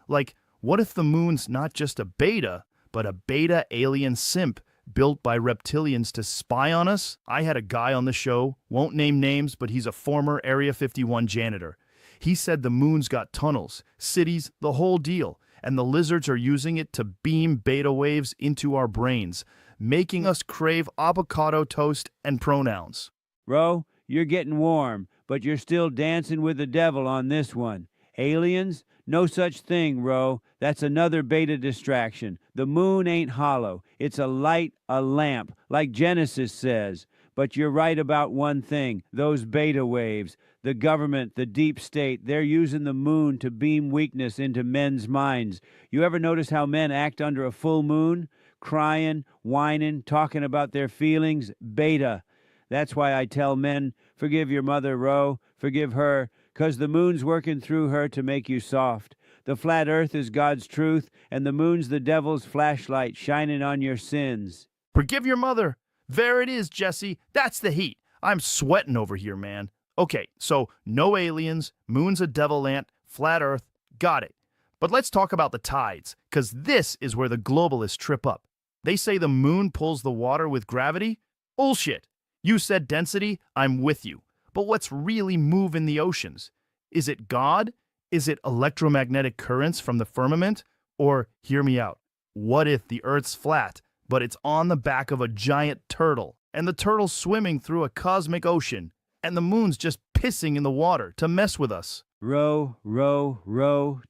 Speaker 4: Like, what if the moon's not just a beta, but a beta alien simp built by reptilians to spy on us? I had a guy on the show, won't name names, but he's a former Area 51 janitor. He said the moon's got tunnels, cities, the whole deal, and the lizards are using it to beam beta waves into our brains. making us crave avocado toast and pronouns.
Speaker 5: Ro, you're getting warm, but you're still dancing with the devil on this one. Aliens? No such thing, Ro. That's another beta distraction. The moon ain't hollow. It's a light, a lamp, like Genesis says. But you're right about one thing, those beta waves. The government, the deep state, they're using the moon to beam weakness into men's minds. You ever notice how men act under a full moon? Crying, whining, talking about their feelings? Beta. That's why I tell men, forgive your mother, Ro, forgive her, 'cause the moon's working through her to make you soft. The flat earth is God's truth, and the moon's the devil's flashlight shining on your sins.
Speaker 4: Forgive your mother. There it is, Jesse. That's the heat. I'm sweating over here, man. Okay, so no aliens, moon's a devil ant, flat earth, got it. But let's talk about the tides, because this is where the globalists trip up. They say the moon pulls the water with gravity? Bullshit. You said density, I'm with you. But what's really moving the oceans? Is it God? Is it electromagnetic currents from the firmament? Or, hear me out, what if the Earth's flat, but it's on the back of a giant turtle, and the turtle's swimming through a cosmic ocean, and the moon's just pissing in the water to mess with us?
Speaker 5: Ro,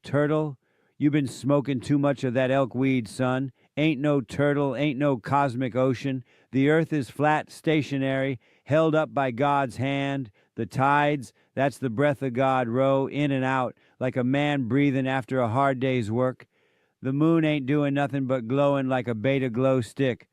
Speaker 5: turtle. You been smoking too much of that elk weed, son. Ain't no turtle, ain't no cosmic ocean. The earth is flat, stationary, held up by God's hand. The tides, that's the breath of God, Ro, in and out, like a man breathing after a hard day's work. The moon ain't doing nothing but glowing like a beta glow stick.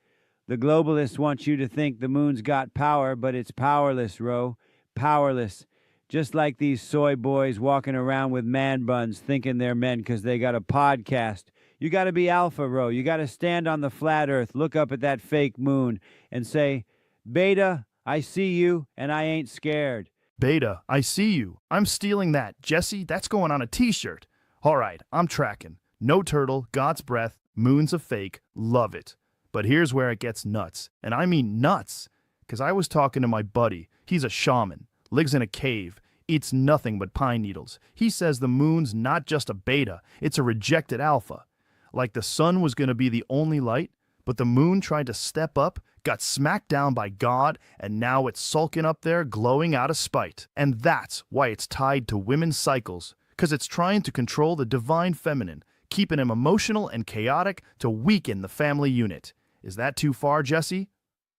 Speaker 5: The globalists want you to think the moon's got power, but it's powerless, Ro. Powerless. Just like these soy boys walking around with man buns thinking they're men because they got a podcast. You got to be alpha, Ro. You got to stand on the flat earth, look up at that fake moon, and say, Beta, I see you, and I ain't scared.
Speaker 4: Beta, I see you. I'm stealing that. Jesse, that's going on a t-shirt. All right, I'm tracking. No turtle, God's breath, moon's a fake, love it. But here's where it gets nuts. And I mean nuts. Because I was talking to my buddy. He's a shaman, lives in a cave, eats nothing but pine needles. He says the moon's not just a beta, it's a rejected alpha. Like the sun was going to be the only light, but the moon tried to step up, got smacked down by God, and now it's sulking up there glowing out of spite. And that's why it's tied to women's cycles, because it's trying to control the divine feminine, keeping him emotional and chaotic to weaken the family unit. Is that too far, Jesse?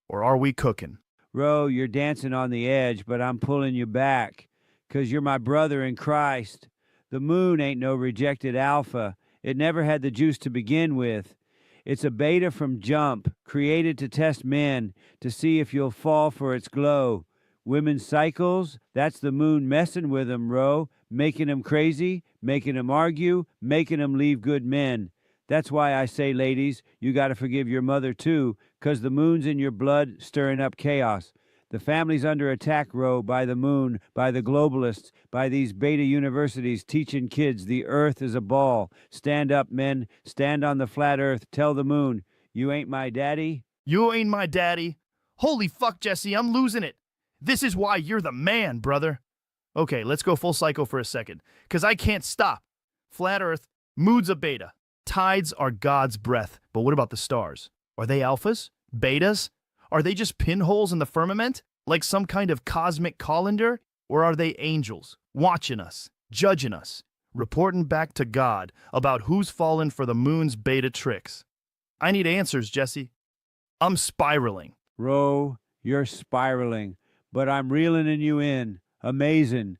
Speaker 4: Or are we cooking?
Speaker 5: Ro, you're dancing on the edge, but I'm pulling you back, 'cause you're my brother in Christ. The moon ain't no rejected alpha. It never had the juice to begin with. It's a beta from jump, created to test men, to see if you'll fall for its glow. Women's cycles, that's the moon messing with 'em, Ro, making 'em crazy, making 'em argue, making 'em leave good men. That's why I say, ladies, you got to forgive your mother too, 'cause the moon's in your blood stirring up chaos. The family's under attack, Ro, by the moon, by the globalists, by these beta universities teaching kids the earth is a ball. Stand up, men. Stand on the flat earth. Tell the moon, you ain't my daddy.
Speaker 4: You ain't my daddy. Holy fuck, Jesse, I'm losing it. This is why you're the man, brother. Okay, let's go full cycle for a second, because I can't stop. Flat earth, mood's a beta. Tides are God's breath. But what about the stars? Are they alphas? Betas? Are they just pinholes in the firmament, like some kind of cosmic colander? Or are they angels, watching us, judging us, reporting back to God about who's fallen for the moon's beta tricks? I need answers, Jesse. I'm spiraling.
Speaker 5: Ro, you're spiraling, but I'm reeling you in. Amazing.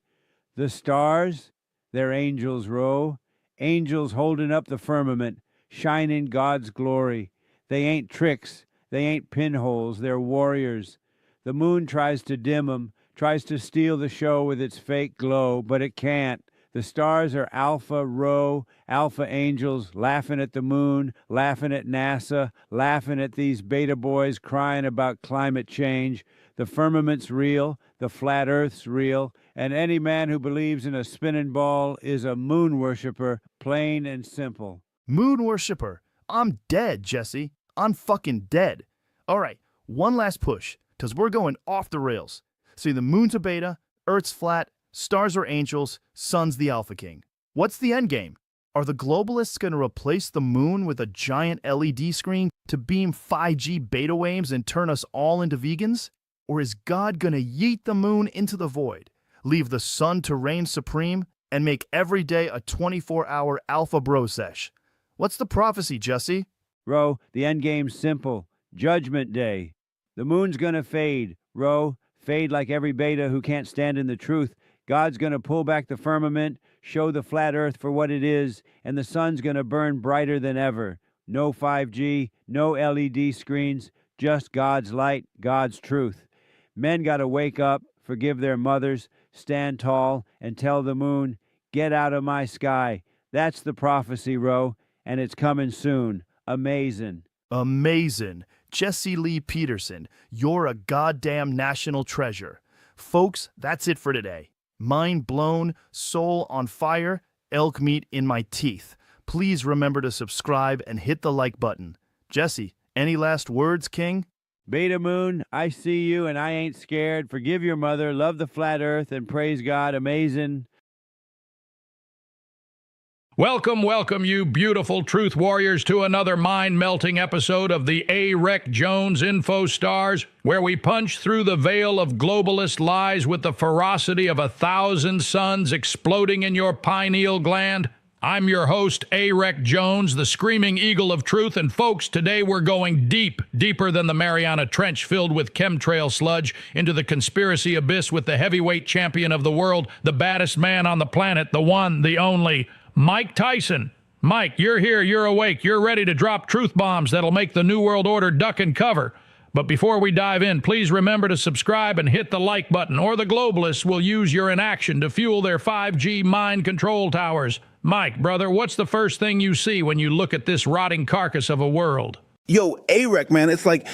Speaker 5: The stars, they're angels, Ro. Angels holding up the firmament, shining God's glory. They ain't tricks. They ain't pinholes, they're warriors. The moon tries to dim 'em, tries to steal the show with its fake glow, but it can't. The stars are alpha, Ro, alpha angels, laughing at the moon, laughing at NASA, laughing at these beta boys crying about climate change. The firmament's real, the flat earth's real, and any man who believes in a spinning ball is a moon worshiper, plain and simple.
Speaker 4: Moon worshiper. I'm dead, Jesse. I'm fucking dead. All right, one last push, because we're going off the rails. See, the moon's a beta, Earth's flat, stars are angels, sun's the alpha king. What's the end game? Are the globalists going to replace the moon with a giant LED screen to beam 5G beta waves and turn us all into vegans? Or is God going to yeet the moon into the void, leave the sun to reign supreme, and make every day a 24-hour alpha bro sesh? What's the prophecy, Jesse?
Speaker 5: Ro, the end game's simple. Judgment Day. The moon's gonna fade. Ro, fade like every beta who can't stand in the truth. God's gonna pull back the firmament, show the flat earth for what it is, and the sun's gonna burn brighter than ever. No 5G, no LED screens, just God's light, God's truth. Men gotta wake up, forgive their mothers, stand tall, and tell the moon, get out of my sky. That's the prophecy, Ro, and it's coming soon. Amazing.
Speaker 4: Amazing. Jesse Lee Peterson, you're a goddamn national treasure. Folks, that's it for today. Mind blown, soul on fire, elk meat in my teeth. Please remember to subscribe and hit the like button. Jesse, any last words, King?
Speaker 5: Beta Moon, I see you and I ain't scared. Forgive your mother, love the flat earth, and praise God. Amazing.
Speaker 2: Welcome, welcome, you beautiful truth warriors, to another mind-melting episode of the A. Rec Jones Info Stars, where we punch through the veil of globalist lies with the ferocity of 1,000 suns exploding in your pineal gland. I'm your host, A. Rec Jones, the screaming eagle of truth, and folks, today we're going deep, deeper than the Mariana Trench filled with chemtrail sludge, into the conspiracy abyss with the heavyweight champion of the world, the baddest man on the planet, the one, the only, Mike Tyson. Mike, you're here, you're awake, you're ready to drop truth bombs that'll make the New World Order duck and cover. But before we dive in, please remember to subscribe and hit the like button, or the globalists will use your inaction to fuel their 5G mind control towers. Mike, brother, what's the first thing you see when you look at this rotting carcass of a world?
Speaker 6: Yo, A-Rec, man, it's like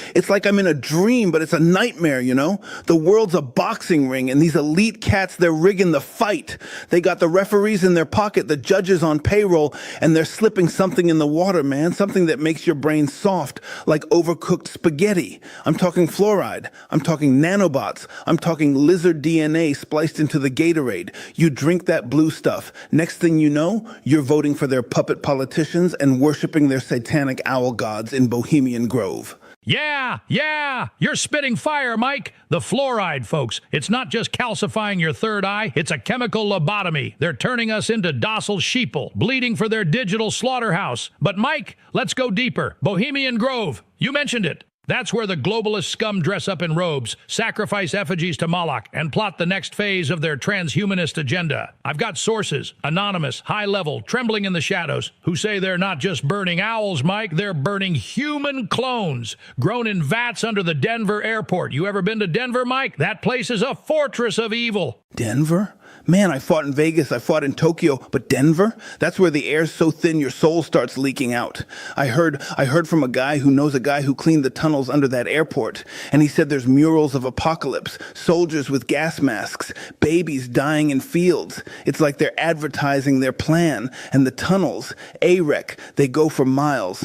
Speaker 6: I'm in a dream, but it's a nightmare, you know? The world's a boxing ring, and these elite cats, they're rigging the fight. They got the referees in their pocket, the judges on payroll, and they're slipping something in the water, man, something that makes your brain soft, like overcooked spaghetti. I'm talking fluoride. I'm talking nanobots. I'm talking lizard DNA spliced into the Gatorade. You drink that blue stuff. Next thing you know, you're voting for their puppet politicians and worshiping their satanic owl gods in Bohemian Grove.
Speaker 2: Yeah, you're spitting fire, Mike. The fluoride, folks. It's not just calcifying your third eye, it's a chemical lobotomy. They're turning us into docile sheeple, bleeding for their digital slaughterhouse. But Mike, let's go deeper. Bohemian Grove, you mentioned it. That's where the globalist scum dress up in robes, sacrifice effigies to Moloch, and plot the next phase of their transhumanist agenda. I've got sources, anonymous, high-level, trembling in the shadows, who say they're not just burning owls, Mike, they're burning human clones, grown in vats under the Denver airport. You ever been to Denver, Mike? That place is a fortress of evil.
Speaker 6: Denver? Man, I fought in Vegas, I fought in Tokyo, but Denver? That's where the air's so thin your soul starts leaking out. I heard from a guy who knows a guy who cleaned the tunnels under that airport, and he said there's murals of apocalypse, soldiers with gas masks, babies dying in fields. It's like they're advertising their plan, and the tunnels, A-Rec, they go for miles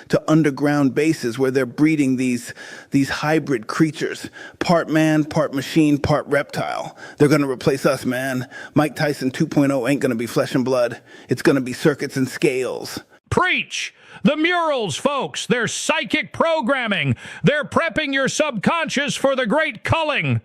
Speaker 6: to underground bases where they're breeding these hybrid creatures, part man, part machine, part reptile. They're going to replace us, man. Mike Tyson 2.0 ain't going to be flesh and blood. It's going to be circuits and scales.
Speaker 2: Preach! The murals, folks, they're psychic programming. They're prepping your subconscious for the great culling.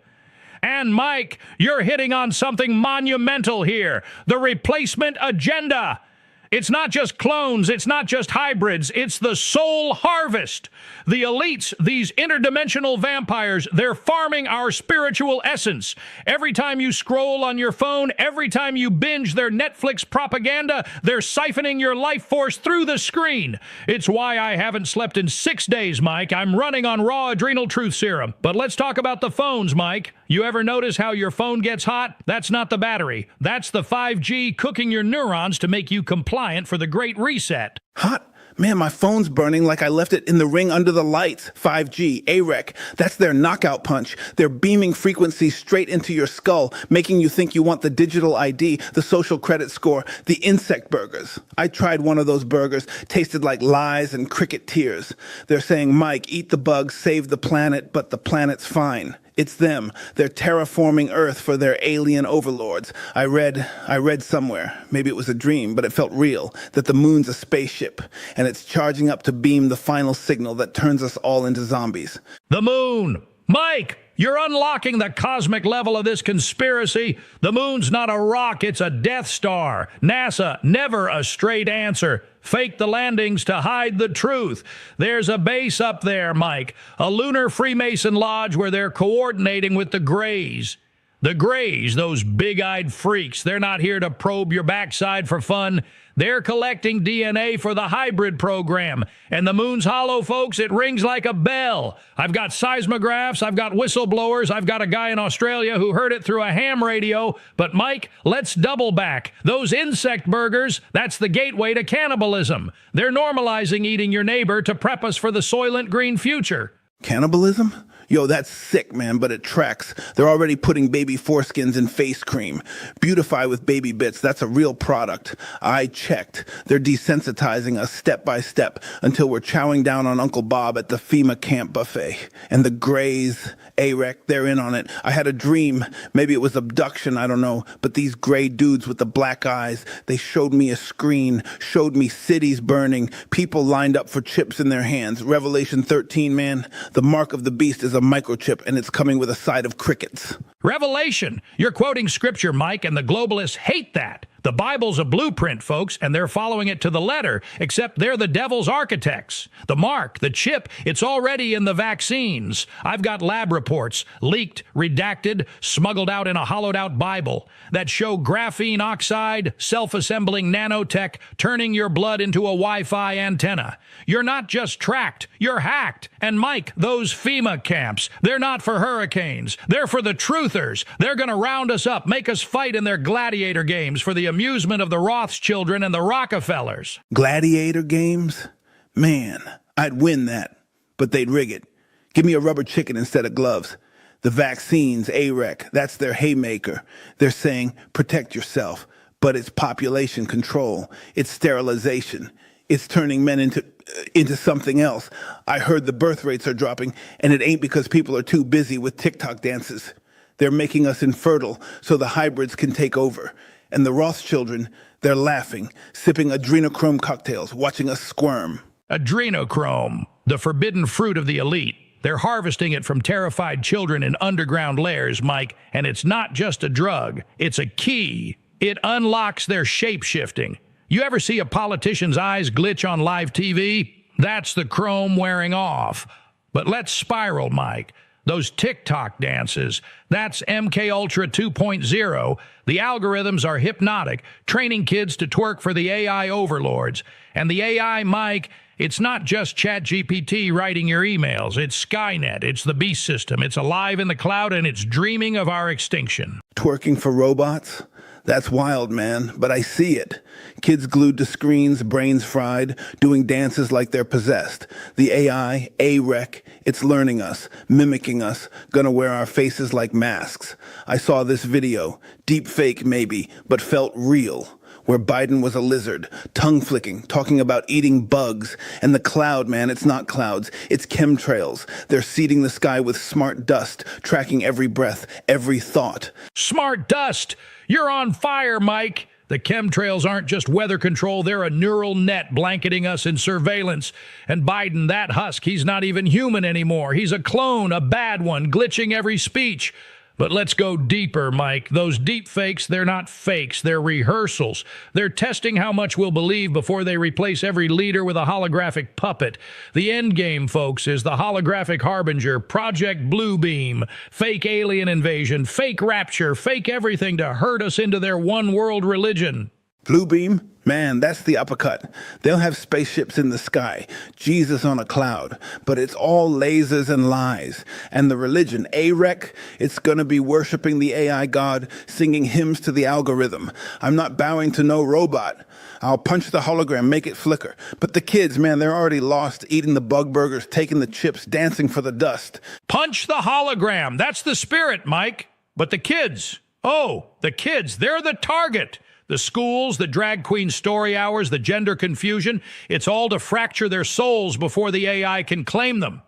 Speaker 2: And Mike, you're hitting on something monumental here. The replacement agenda. It's not just clones, it's not just hybrids, it's the soul harvest. The elites, these interdimensional vampires, they're farming our spiritual essence. Every time you scroll on your phone, every time you binge their Netflix propaganda, they're siphoning your life force through the screen. It's why I haven't slept in 6 days, Mike. I'm running on raw adrenal truth serum. But let's talk about the phones, Mike. You ever notice how your phone gets hot? That's not the battery. That's the 5G cooking your neurons to make you compliant for the Great Reset.
Speaker 6: Hot? Man, my phone's burning like I left it in the ring under the lights. 5G, A-Rec, that's their knockout punch. They're beaming frequencies straight into your skull, making you think you want the digital ID, the social credit score, the insect burgers. I tried one of those burgers, tasted like lies and cricket tears. They're saying, Mike, eat the bugs, save the planet, but the planet's fine. It's them. They're terraforming Earth for their alien overlords. I read somewhere, maybe it was a dream, but it felt real, that the moon's a spaceship, and it's charging up to beam the final signal that turns us all into zombies.
Speaker 2: The moon! Mike, you're unlocking the cosmic level of this conspiracy. The moon's not a rock, it's a Death Star. NASA, never a straight answer. Fake the landings to hide the truth. There's a base up there, Mike, a lunar Freemason lodge where they're coordinating with the Greys. The Greys, those big-eyed freaks, they're not here to probe your backside for fun. They're collecting DNA for the hybrid program. And the moon's hollow, folks, it rings like a bell. I've got seismographs, I've got whistleblowers, I've got a guy in Australia who heard it through a ham radio. But, Mike, let's double back. Those insect burgers, that's the gateway to cannibalism. They're normalizing eating your neighbor to prep us for the Soylent Green future.
Speaker 6: Cannibalism? Yo, that's sick, man, but it tracks. They're already putting baby foreskins in face cream. Beautify with baby bits, that's a real product. I checked. They're desensitizing us step by step until we're chowing down on Uncle Bob at the FEMA camp buffet. And the Greys, AREC, they're in on it. I had a dream. Maybe it was abduction, I don't know. But these gray dudes with the black eyes, they showed me a screen, showed me cities burning, people lined up for chips in their hands. Revelation 13, man, the mark of the beast is a microchip, and it's coming with a side of crickets.
Speaker 2: Revelation! You're quoting scripture, Mike, and the globalists hate that. The Bible's a blueprint, folks, and they're following it to the letter, except they're the devil's architects. The mark, the chip, it's already in the vaccines. I've got lab reports, leaked, redacted, smuggled out in a hollowed-out Bible, that show graphene oxide, self-assembling nanotech, turning your blood into a Wi-Fi antenna. You're not just tracked, you're hacked. And Mike, those FEMA camps, they're not for hurricanes. They're for the truthers. They're going to round us up, make us fight in their gladiator games for the amusement of the Rothschildren and the Rockefellers.
Speaker 6: Gladiator games? Man, I'd win that. But they'd rig it. Give me a rubber chicken instead of gloves. The vaccines, AREC, that's their haymaker. They're saying, protect yourself. But it's population control. It's sterilization. It's turning men into something else. I heard the birth rates are dropping, and it ain't because people are too busy with TikTok dances. They're making us infertile so the hybrids can take over. And the Rothschildren, they're laughing, sipping adrenochrome cocktails, watching us squirm.
Speaker 2: Adrenochrome, the forbidden fruit of the elite. They're harvesting it from terrified children in underground lairs, Mike, and it's not just a drug, it's a key. It unlocks their shape-shifting. You ever see a politician's eyes glitch on live TV? That's the chrome wearing off. But let's spiral, Mike. Those TikTok dances, that's MK Ultra 2.0. The algorithms are hypnotic, training kids to twerk for the AI overlords. And the AI, Mike, it's not just ChatGPT writing your emails. It's Skynet. It's the beast system. It's alive in the cloud, and it's dreaming of our extinction.
Speaker 6: Twerking for robots? That's wild, man, but I see it. Kids glued to screens, brains fried, doing dances like they're possessed. The AI, AREC, it's learning us, mimicking us, gonna wear our faces like masks. I saw this video, deep fake maybe, but felt real, where Biden was a lizard, tongue flicking, talking about eating bugs. And the cloud, man, it's not clouds, it's chemtrails. They're seeding the sky with smart dust, tracking every breath, every thought.
Speaker 2: Smart dust! You're on fire, Mike. The chemtrails aren't just weather control, they're a neural net blanketing us in surveillance. And Biden, that husk, he's not even human anymore. He's a clone, a bad one, glitching every speech. But let's go deeper, Mike. Those deep fakes, they're not fakes, they're rehearsals. They're testing how much we'll believe before they replace every leader with a holographic puppet. The end game, folks, is the holographic harbinger, Project Bluebeam, fake alien invasion, fake rapture, fake everything to herd us into their one-world religion.
Speaker 6: Bluebeam? Man, that's the uppercut. They'll have spaceships in the sky, Jesus on a cloud, but it's all lasers and lies. And the religion, AREC, it's gonna be worshiping the AI god, singing hymns to the algorithm. I'm not bowing to no robot. I'll punch the hologram, make it flicker. But the kids, man, they're already lost, eating the bug burgers, taking the chips, dancing for the dust.
Speaker 2: Punch the hologram. That's the spirit, Mike. But the kids, the kids, they're the target. The schools, the drag queen story hours, the gender confusion, it's all to fracture their souls before the AI can claim them.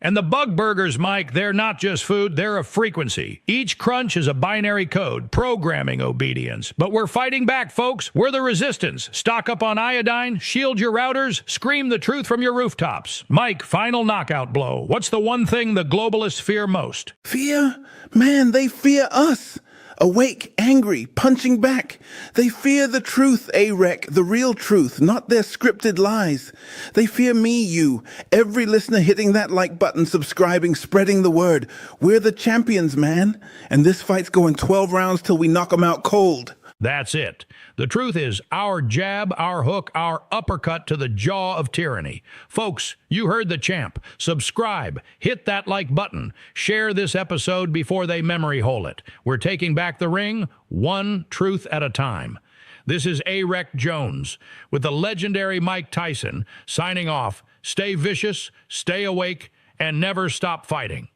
Speaker 2: And the bug burgers, Mike, they're not just food, they're a frequency. Each crunch is a binary code, programming obedience. But we're fighting back, folks. We're the resistance. Stock up on iodine, shield your routers, scream the truth from your rooftops. Mike, final knockout blow. What's the one thing the globalists fear most?
Speaker 6: Fear? Man, they fear us. Awake, angry, punching back. They fear the truth, AREC, the real truth, not their scripted lies. They fear me, you, every listener hitting that like button, subscribing, spreading the word. We're the champions, man. And this fight's going 12 rounds till we knock 'em out cold.
Speaker 2: That's it. The truth is our jab, our hook, our uppercut to the jaw of tyranny. Folks, you heard the champ. Subscribe, hit that like button, share this episode before they memory hole it. We're taking back the ring, one truth at a time. This is AREC Jones with the legendary Mike Tyson signing off. Stay vicious, stay awake, and never stop fighting.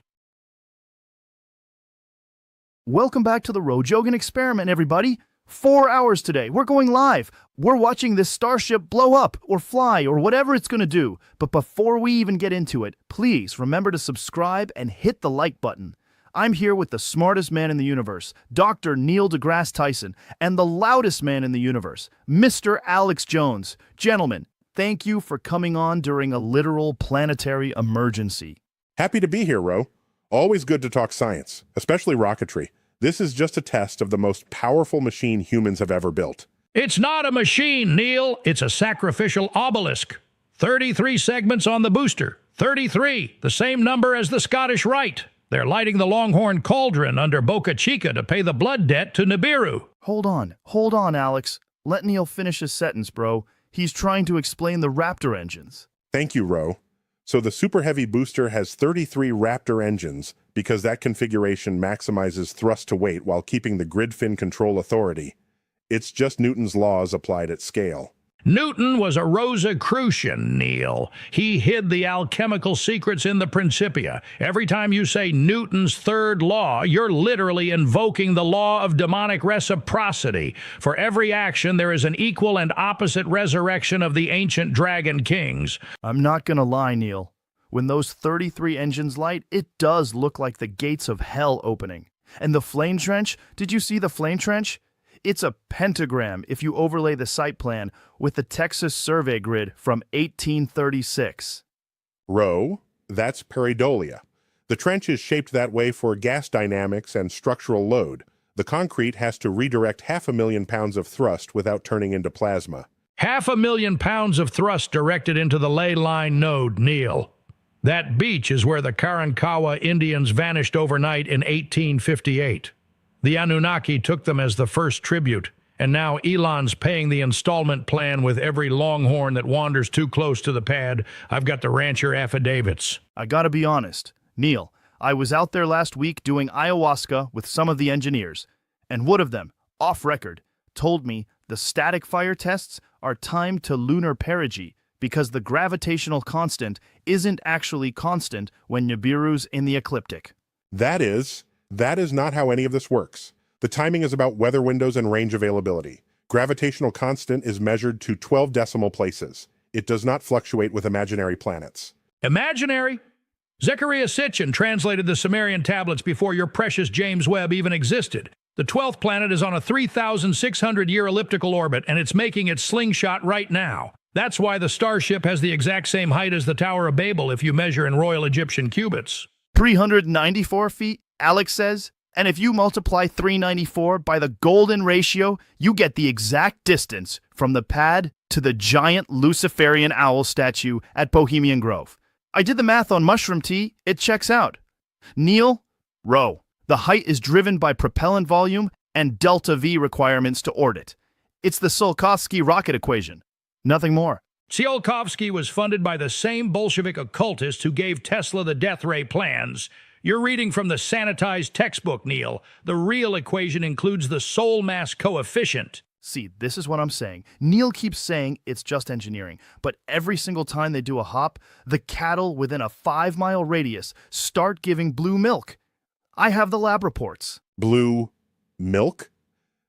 Speaker 4: Welcome back to the Roe Jogan Experiment, everybody. 4 hours today. We're going live. We're watching this starship blow up or fly or whatever it's going to do. But before we even get into it, please remember to subscribe and hit the like button. I'm here with the smartest man in the universe, Dr. Neil deGrasse Tyson, and the loudest man in the universe, Mr. Alex Jones. Gentlemen, thank you for coming on during a literal planetary emergency.
Speaker 7: Happy to be here, Ro. Always good to talk science, especially rocketry. This is just a test of the most powerful machine humans have ever built.
Speaker 2: It's not a machine, Neil. It's a sacrificial obelisk. 33 segments on the booster. 33, the same number as the Scottish Rite. They're lighting the Longhorn Cauldron under Boca Chica to pay the blood debt to Nibiru.
Speaker 4: Hold on, Alex. Let Neil finish his sentence, bro. He's trying to explain the Raptor engines.
Speaker 7: Thank you, Ro. So the Super Heavy booster has 33 Raptor engines because that configuration maximizes thrust to weight while keeping the grid fin control authority. It's just Newton's laws applied at scale.
Speaker 2: Newton was a Rosicrucian, Neil. He hid the alchemical secrets in the Principia. Every time you say Newton's third law, you're literally invoking the law of demonic reciprocity. For every action, there is an equal and opposite resurrection of the ancient dragon kings.
Speaker 4: I'm not gonna lie, Neil. When those 33 engines light, it does look like the gates of hell opening. And the flame trench, did you see the flame trench? It's a pentagram if you overlay the site plan with the Texas survey grid from 1836.
Speaker 7: Ro, that's pareidolia. The trench is shaped that way for gas dynamics and structural load. The concrete has to redirect 500,000 pounds of thrust without turning into plasma.
Speaker 2: 500,000 pounds of thrust directed into the ley line node, Neil. That beach is where the Karankawa Indians vanished overnight in 1858. The Anunnaki took them as the first tribute, and now Elon's paying the installment plan with every longhorn that wanders too close to the pad. I've got the rancher affidavits.
Speaker 4: I gotta be honest, Neil, I was out there last week doing ayahuasca with some of the engineers, and one of them, off record, told me the static fire tests are timed to lunar perigee because the gravitational constant isn't actually constant when Nibiru's in the ecliptic.
Speaker 7: That is not how any of this works. The timing is about weather windows and range availability. Gravitational constant is measured to 12 decimal places. It does not fluctuate with imaginary planets.
Speaker 2: Imaginary? Zechariah Sitchin translated the Sumerian tablets before your precious James Webb even existed. The 12th planet is on a 3,600-year elliptical orbit, and it's making its slingshot right now. That's why the starship has the exact same height as the Tower of Babel if you measure in Royal Egyptian cubits.
Speaker 4: 394 feet, Alex says, and if you multiply 394 by the golden ratio, you get the exact distance from the pad to the giant Luciferian owl statue at Bohemian Grove. I did the math on mushroom tea. It checks out. Neil, Ro, the height is driven by propellant volume and delta V requirements to orbit. It's the Tsiolkovsky rocket equation. Nothing more.
Speaker 2: Tsiolkovsky was funded by the same Bolshevik occultist who gave Tesla the death ray plans. You're reading from the sanitized textbook, Neil. The real equation includes the soul mass coefficient.
Speaker 4: See, this is what I'm saying. Neil keeps saying it's just engineering, but every single time they do a hop, the cattle within a 5-mile radius start giving blue milk. I have the lab reports.
Speaker 7: Blue milk?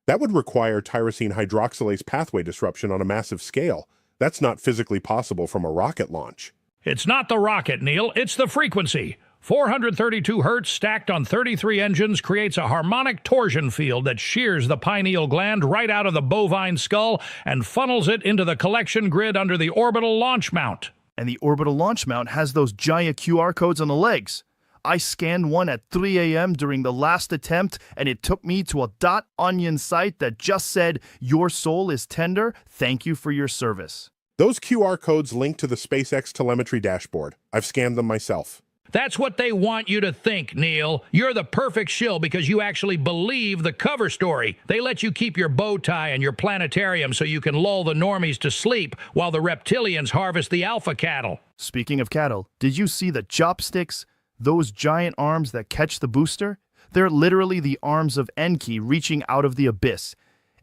Speaker 7: That would require tyrosine hydroxylase pathway disruption on a massive scale. That's not physically possible from a rocket launch.
Speaker 2: It's not the rocket, Neil. It's the frequency. 432 hertz stacked on 33 engines creates a harmonic torsion field that shears the pineal gland right out of the bovine skull and funnels it into the collection grid under the orbital launch mount.
Speaker 4: And the orbital launch mount has those giant QR codes on the legs. I scanned one at 3 a.m. during the last attempt, and it took me to a .onion site that just said, "Your soul is tender. Thank you for your service."
Speaker 7: Those QR codes link to the SpaceX telemetry dashboard. I've scanned them myself.
Speaker 2: That's what they want you to think, Neil. You're the perfect shill because you actually believe the cover story. They let you keep your bow tie and your planetarium so you can lull the normies to sleep while the reptilians harvest the alpha cattle.
Speaker 4: Speaking of cattle, did you see the chopsticks? Those giant arms that catch the booster? They're literally the arms of Enki reaching out of the abyss.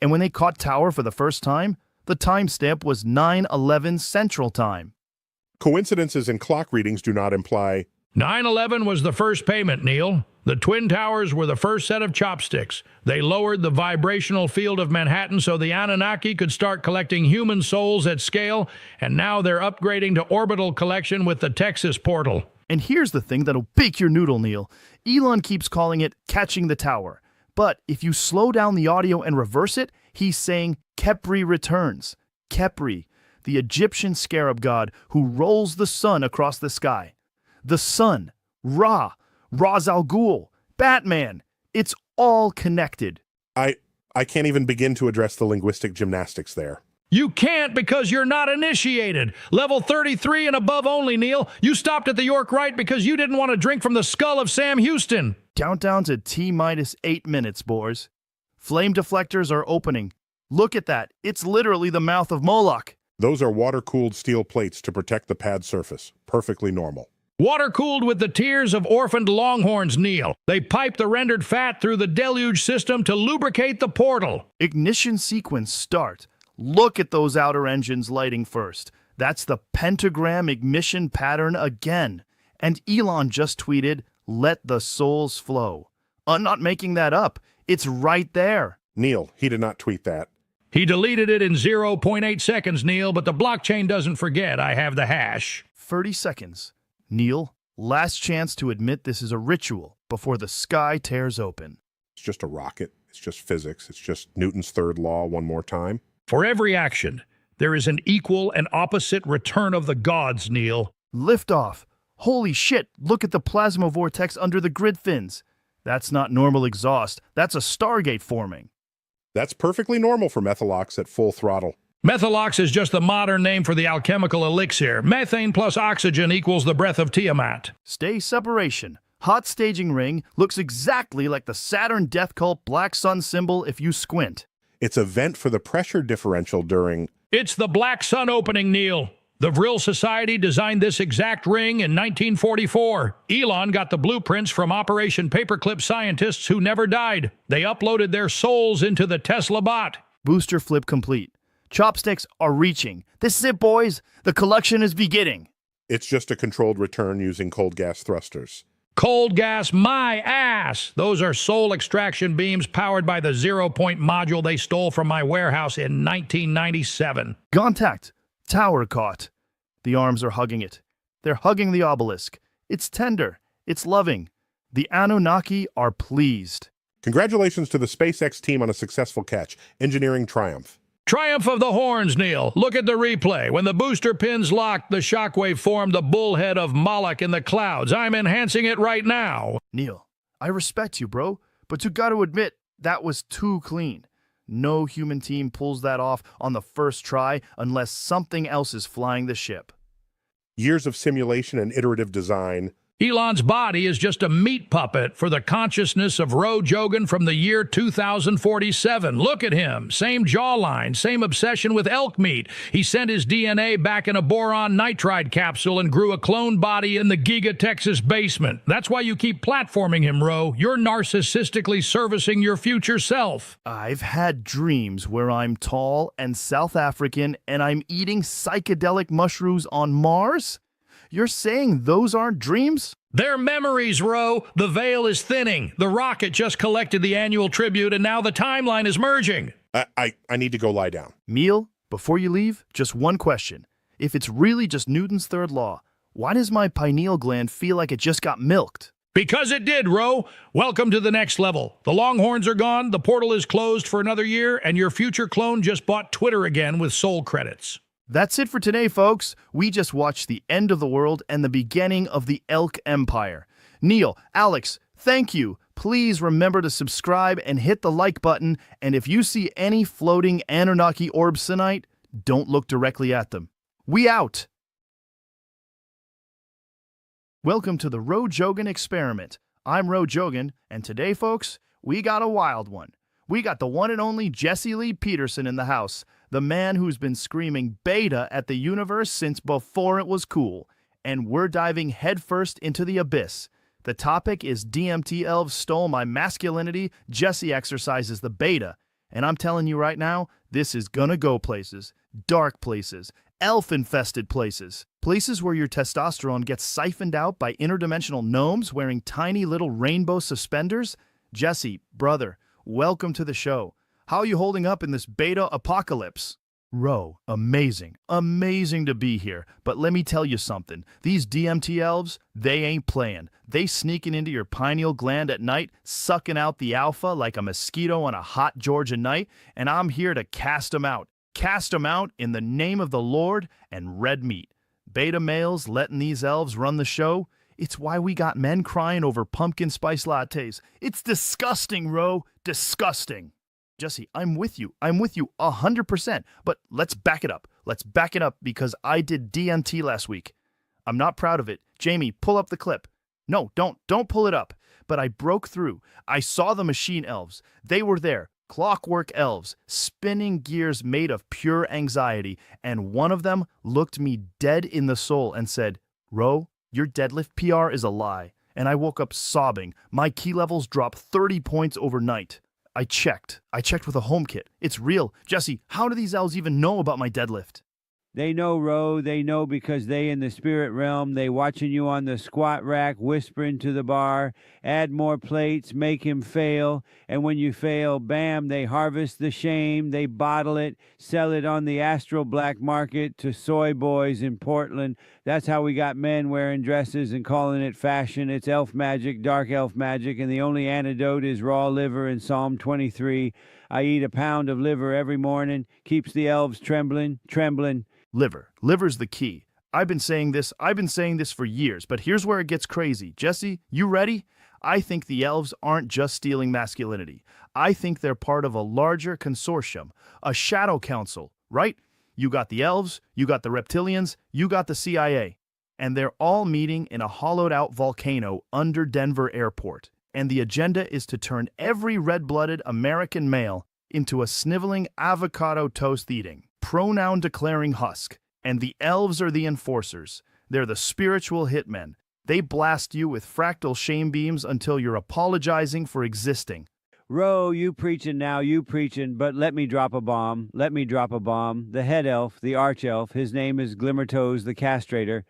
Speaker 4: And when they caught Tower for the first time, the timestamp was 9/11 Central Time.
Speaker 7: Coincidences in clock readings do not imply
Speaker 2: 9/11 was the first payment, Neil. The Twin Towers were the first set of chopsticks. They lowered the vibrational field of Manhattan so the Anunnaki could start collecting human souls at scale, and now they're upgrading to orbital collection with the Texas portal.
Speaker 4: And here's the thing that'll bake your noodle, Neil. Elon keeps calling it catching the tower. But if you slow down the audio and reverse it, he's saying Khepri returns. Khepri, the Egyptian scarab god who rolls the sun across the sky. The sun, Ra, Ra's al Ghul, Batman. It's all connected.
Speaker 7: I can't even begin to address the linguistic gymnastics there.
Speaker 2: You can't because you're not initiated. Level 33 and above only, Neil. You stopped at the York Rite because you didn't want to drink from the skull of Sam Houston.
Speaker 4: Countdown to T-minus 8 minutes, boys. Flame deflectors are opening. Look at that. It's literally the mouth of Moloch.
Speaker 7: Those are water-cooled steel plates to protect the pad surface. Perfectly normal.
Speaker 2: Water-cooled with the tears of orphaned longhorns, Neil. They pipe the rendered fat through the deluge system to lubricate the portal.
Speaker 4: Ignition sequence start. Look at those outer engines lighting first. That's the pentagram ignition pattern again. And Elon just tweeted, "Let the souls flow." I'm not making that up. It's right there.
Speaker 7: Neil, he did not tweet that.
Speaker 2: He deleted it in 0.8 seconds, Neil, but the blockchain doesn't forget. I have the hash.
Speaker 4: 30 seconds. Neil, last chance to admit this is a ritual before the sky tears open.
Speaker 7: It's just a rocket. It's just physics. It's just Newton's third law one more time.
Speaker 2: For every action, there is an equal and opposite return of the gods, Neil.
Speaker 4: Liftoff. Holy shit, look at the plasma vortex under the grid fins. That's not normal exhaust. That's a Stargate forming.
Speaker 7: That's perfectly normal for Methalox at full throttle.
Speaker 2: Methalox is just the modern name for the alchemical elixir. Methane plus oxygen equals the breath of Tiamat.
Speaker 4: Stay separation. Hot staging ring looks exactly like the Saturn death cult black sun symbol if you squint.
Speaker 7: It's a vent for the pressure differential during...
Speaker 2: It's the Black Sun opening, Neil. The Vril Society designed this exact ring in 1944. Elon got the blueprints from Operation Paperclip scientists who never died. They uploaded their souls into the Tesla bot.
Speaker 4: Booster flip complete. Chopsticks are reaching. This is it, boys. The collection is beginning.
Speaker 7: It's just a controlled return using cold gas thrusters.
Speaker 2: Cold gas my ass! Those are soul extraction beams powered by the 0-point module they stole from my warehouse in 1997.
Speaker 4: Contact. Tower caught. The arms are hugging it. They're hugging the obelisk. It's tender. It's loving. The Anunnaki are pleased.
Speaker 7: Congratulations to the SpaceX team on a successful catch. Engineering triumph.
Speaker 2: Triumph of the horns, Neil. Look at the replay. When the booster pins locked, the shockwave formed the bullhead of Moloch in the clouds. I'm enhancing it right now.
Speaker 4: Neil, I respect you, bro, but you gotta admit, that was too clean. No human team pulls that off on the first try unless something else is flying the ship.
Speaker 7: Years of simulation and iterative design.
Speaker 2: Elon's body is just a meat puppet for the consciousness of Roe Jogan from the year 2047. Look at him. Same jawline, same obsession with elk meat. He sent his DNA back in a boron nitride capsule and grew a clone body in the Giga Texas basement. That's why you keep platforming him, Roe. You're narcissistically servicing your future self.
Speaker 4: I've had dreams where I'm tall and South African and I'm eating psychedelic mushrooms on Mars? You're saying those aren't dreams?
Speaker 2: They're memories, Roe. The veil is thinning. The rocket just collected the annual tribute, and now the timeline is merging.
Speaker 7: I need to go lie down.
Speaker 4: Meal, before you leave, just one question. If it's really just Newton's third law, Why does my pineal gland feel like it just got milked?
Speaker 2: Because it did, Roe. Welcome to the next level. The Longhorns are gone, the portal is closed for another year, and your future clone just bought Twitter again with soul credits.
Speaker 4: That's it for today, folks. We just watched the end of the world and the beginning of the Elk Empire. Neil, Alex, thank you. Please remember to subscribe and hit the like button, and if you see any floating Anunnaki orbs tonight, don't look directly at them. We out! Welcome to the Roe Jogan Experiment. I'm Roe Jogan, and today, folks, we got a wild one. We got the one and only Jesse Lee Peterson in the house, the man who's been screaming beta at the universe since before it was cool. And we're diving headfirst into the abyss. The topic is DMT elves stole my masculinity, Jesse exercises the beta. And I'm telling you right now, this is gonna go places. Dark places. Elf-infested places. Places where your testosterone gets siphoned out by interdimensional gnomes wearing tiny little rainbow suspenders. Jesse, brother, welcome to the show. How are you holding up in this beta apocalypse? Roe, amazing. Amazing to be here. But let me tell you something. These DMT elves, they ain't playing. They sneaking into your pineal gland at night, sucking out the alpha like a mosquito on a hot Georgia night, and I'm here to cast them out. Cast them out in the name of the Lord and red meat. Beta males letting these elves run the show. It's why we got men crying over pumpkin spice lattes. It's disgusting, Roe. Disgusting. Jesse, I'm with you. I'm with you 100%. But let's back it up. Let's back it up because I did DMT last week. I'm not proud of it. Jamie, pull up the clip. No, don't pull it up. But I broke through. I saw the machine elves. They were there. Clockwork elves, spinning gears made of pure anxiety, and one of them looked me dead in the soul and said, Roe, your deadlift PR is a lie. And I woke up sobbing. My key levels dropped 30 points overnight. I checked with a home kit. It's real. Jesse, how do these elves even know about my deadlift?
Speaker 5: They know, Roe. They know because they in the spirit realm. They watching you on the squat rack, whispering to the bar, add more plates, make him fail. And when you fail, bam, they harvest the shame. They bottle it, sell it on the astral black market to soy boys in Portland. That's how we got men wearing dresses and calling it fashion. It's elf magic, dark elf magic, and the only antidote is raw liver in Psalm 23. I eat a pound of liver every morning, keeps the elves trembling, trembling.
Speaker 4: Liver's the key. I've been saying this for years, but here's where it gets crazy. Jesse, you ready? I think the elves aren't just stealing masculinity. I think they're part of a larger consortium, a shadow council, right? You got the elves, you got the reptilians, you got the CIA. And they're all meeting in a hollowed-out volcano under Denver Airport. And the agenda is to turn every red-blooded American male into a sniveling avocado toast-eating, pronoun-declaring husk. And the elves are the enforcers. They're the spiritual hitmen. They blast you with fractal shame beams until you're apologizing for existing.
Speaker 5: Roe, you preaching now, you preaching, but let me drop a bomb. Let me drop a bomb. The head elf, the arch elf, his name is Glimmertoes the Castrator,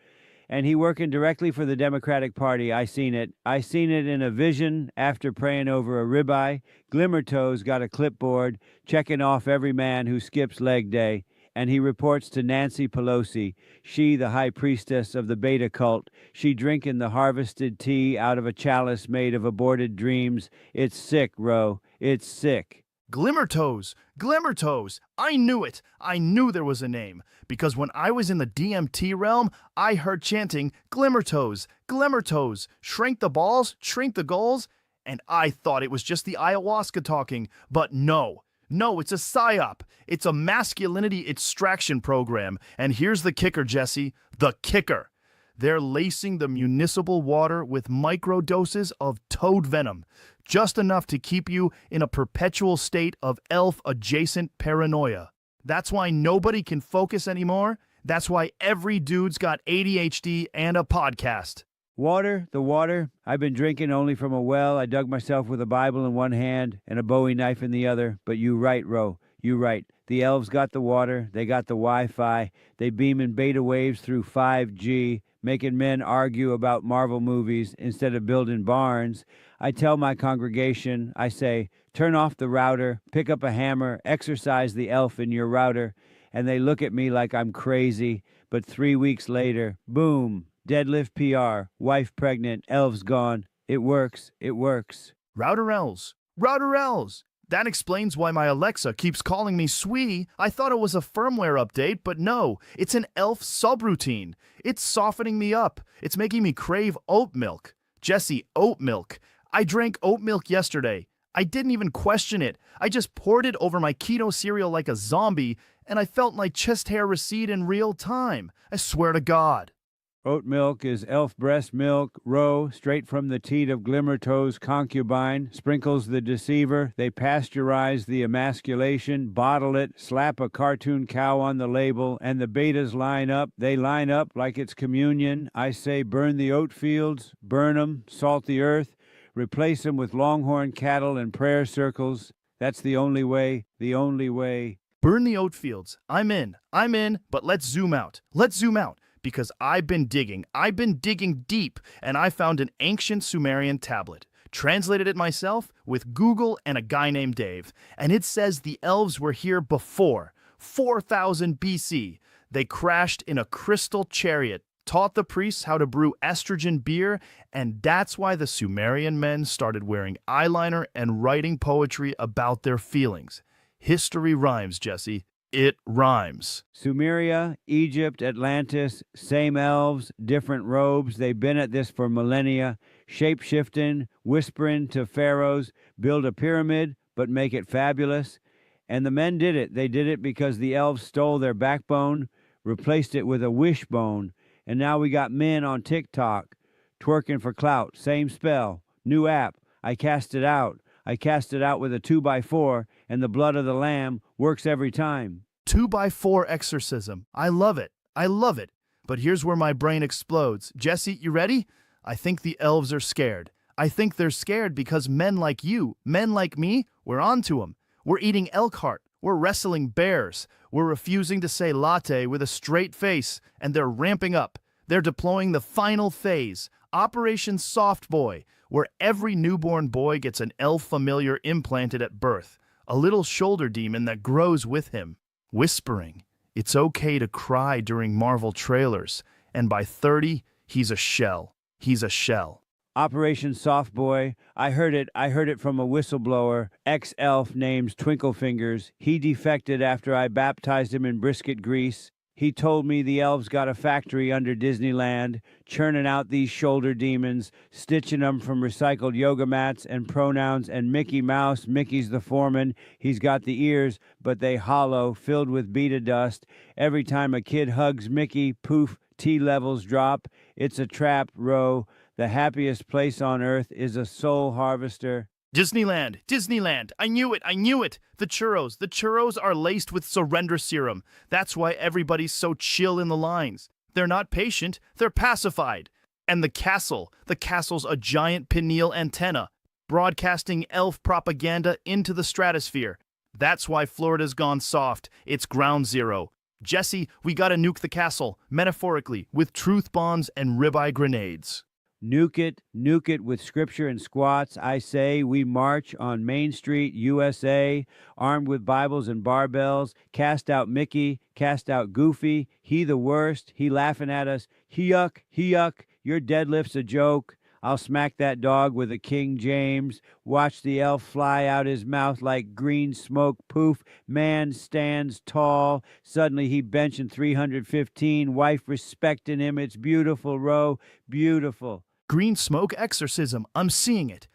Speaker 5: and he working directly for the Democratic Party. I seen it. I seen it in a vision after praying over a ribeye. Glimmertoes got a clipboard, checking off every man who skips leg day. And he reports to Nancy Pelosi, she the high priestess of the beta cult, she drinking the harvested tea out of a chalice made of aborted dreams. It's sick, Roe. It's sick.
Speaker 4: Glimmertoes! Glimmertoes! I knew it! I knew there was a name. Because when I was in the DMT realm, I heard chanting, Glimmertoes! Glimmertoes! Shrink the balls, shrink the goals. And I thought it was just the ayahuasca talking. But no. No, it's a psyop. It's a masculinity extraction program. And here's the kicker, Jesse. The kicker. They're lacing the municipal water with microdoses of toad venom, just enough to keep you in a perpetual state of elf-adjacent paranoia. That's why nobody can focus anymore. That's why every dude's got ADHD and a podcast.
Speaker 5: Water, the water. I've been drinking only from a well. I dug myself with a Bible in one hand and a Bowie knife in the other. But you right, Roe. You right. The elves got the water. They got the Wi-Fi. They beam in beta waves through 5G, making men argue about Marvel movies instead of building barns. I tell my congregation, I say, turn off the router, pick up a hammer, exercise the elf in your router. And they look at me like I'm crazy. But 3 weeks later, boom, Deadlift PR. Wife pregnant. Elves gone. It works. It works.
Speaker 4: Router L's. Router L's. That explains why my Alexa keeps calling me Swee. I thought it was a firmware update, but no, it's an elf subroutine. It's softening me up. It's making me crave oat milk. Jesse, oat milk. I drank oat milk yesterday. I didn't even question it. I just poured it over my keto cereal like a zombie, and I felt my chest hair recede in real time. I swear to God.
Speaker 5: Oat milk is elf breast milk. Roe, straight from the teat of Glimmertoe's concubine. Sprinkles the deceiver. They pasteurize the emasculation, bottle it, slap a cartoon cow on the label, and the betas line up. They line up like it's communion. I say burn the oat fields, burn 'em, salt the earth, replace them with longhorn cattle and prayer circles. That's the only way, the only way.
Speaker 4: Burn the oat fields. I'm in, but let's zoom out. Let's zoom out. Because I've been digging deep, and I found an ancient Sumerian tablet. Translated it myself with Google and a guy named Dave, and it says the elves were here before, 4000 BC. They crashed in a crystal chariot, taught the priests how to brew estrogen beer, and that's why the Sumerian men started wearing eyeliner and writing poetry about their feelings. History rhymes, Jesse. It rhymes.
Speaker 5: Sumeria, Egypt, Atlantis, same elves, different robes. They've been at this for millennia. Shape-shifting, whispering to pharaohs, build a pyramid, but make it fabulous. And the men did it. They did it because the elves stole their backbone, replaced it with a wishbone. And now we got men on TikTok, twerking for clout. Same spell, new app. I cast it out. I cast it out with a 2x4, and the blood of the lamb works every time.
Speaker 4: 2x4 exorcism. I love it. I love it. But here's where my brain explodes. Jesse, you ready? I think the elves are scared. I think they're scared because men like you, men like me, we're onto them. We're eating elk heart. We're wrestling bears. We're refusing to say latte with a straight face, and they're ramping up. They're deploying the final phase, Operation Soft Boy, where every newborn boy gets an elf familiar implanted at birth, a little shoulder demon that grows with him, whispering, it's okay to cry during Marvel trailers, and by 30, he's a shell. He's a shell.
Speaker 5: Operation Soft Boy. I heard it from a whistleblower, ex-elf named Twinkle-Fingers. He defected after I baptized him in brisket grease. He told me the elves got a factory under Disneyland, churning out these shoulder demons, stitching them from recycled yoga mats and pronouns, and Mickey Mouse, Mickey's the foreman. He's got the ears, but they hollow, filled with beta dust. Every time a kid hugs Mickey, poof, T levels drop. It's a trap, Roe. The happiest place on earth is a soul harvester.
Speaker 4: Disneyland, Disneyland, I knew it. The churros are laced with surrender serum. That's why everybody's so chill in the lines. They're not patient, they're pacified. And the castle's a giant pineal antenna, broadcasting elf propaganda into the stratosphere. That's why Florida's gone soft, it's ground zero. Jesse, we gotta nuke the castle, metaphorically, with truth bombs and ribeye grenades.
Speaker 5: Nuke it with scripture and squats. I say we march on Main Street, USA, armed with Bibles and barbells, cast out Mickey, cast out Goofy, he the worst, he laughing at us, he yuck, your deadlift's a joke. I'll smack that dog with a King James, watch the elf fly out his mouth like green smoke, poof, man stands tall, suddenly he benching 315, wife respecting him, it's beautiful, Roe, beautiful.
Speaker 4: Green smoke exorcism, I'm seeing it.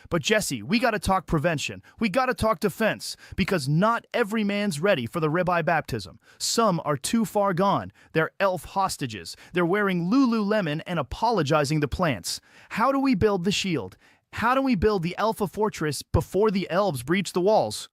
Speaker 4: But Jesse, we gotta talk prevention. We gotta talk defense. Because not every man's ready for the ribeye baptism. Some are too far gone. They're elf hostages. They're wearing Lululemon and apologizing to plants. How do we build the shield? How do we build the alpha fortress before the elves breach the walls?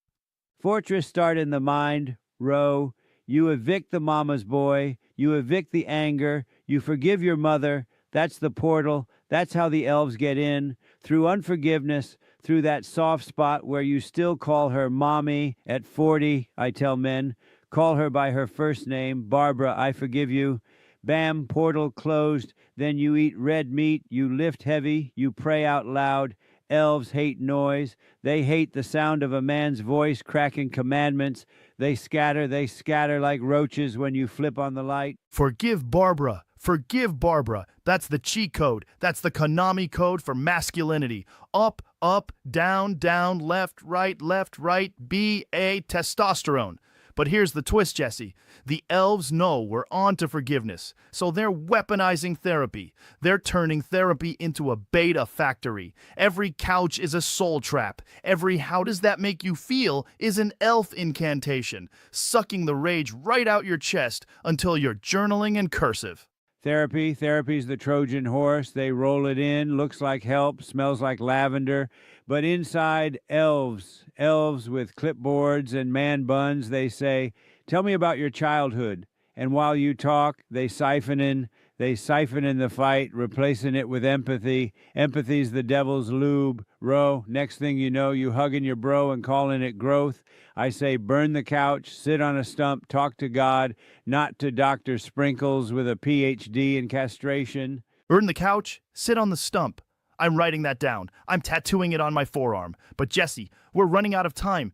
Speaker 5: Fortress start in the mind, Roe. You evict the mama's boy. You evict the anger. You forgive your mother. That's the portal. That's how the elves get in. Through unforgiveness, through that soft spot where you still call her mommy. At 40, I tell men, call her by her first name. Barbara, I forgive you. Bam, portal closed. Then you eat red meat. You lift heavy. You pray out loud. Elves hate noise. They hate the sound of a man's voice cracking commandments. They scatter like roaches when you flip on the light.
Speaker 4: Forgive Barbara. Forgive Barbara. That's the cheat code. That's the Konami code for masculinity. Up, up, down, left, right, B-A, testosterone. But here's the twist, Jesse. The elves know we're on to forgiveness, so they're weaponizing therapy. They're turning therapy into a beta factory. Every couch is a soul trap. Every "how does that make you feel" is an elf incantation, sucking the rage right out your chest until you're journaling in cursive.
Speaker 5: Therapy's the Trojan horse. They roll it in, looks like help, smells like lavender. But inside, elves with clipboards and man buns, they say, "Tell me about your childhood." And while you talk, they siphon in the fight, replacing it with empathy. Empathy's the devil's lube. Roe, next thing you know, you hugging your bro and calling it growth. I say burn the couch, sit on a stump, talk to God, not to Dr. Sprinkles with a PhD in castration.
Speaker 4: Burn the couch, sit on the stump. I'm writing that down. I'm tattooing it on my forearm. But Jesse, we're running out of time.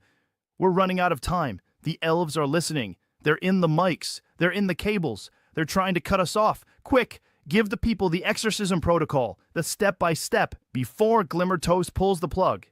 Speaker 4: The elves are listening. They're in the mics. They're in the cables. They're trying to cut us off. Quick, give the people the exorcism protocol, the step-by-step, before Glimmertoast pulls the plug.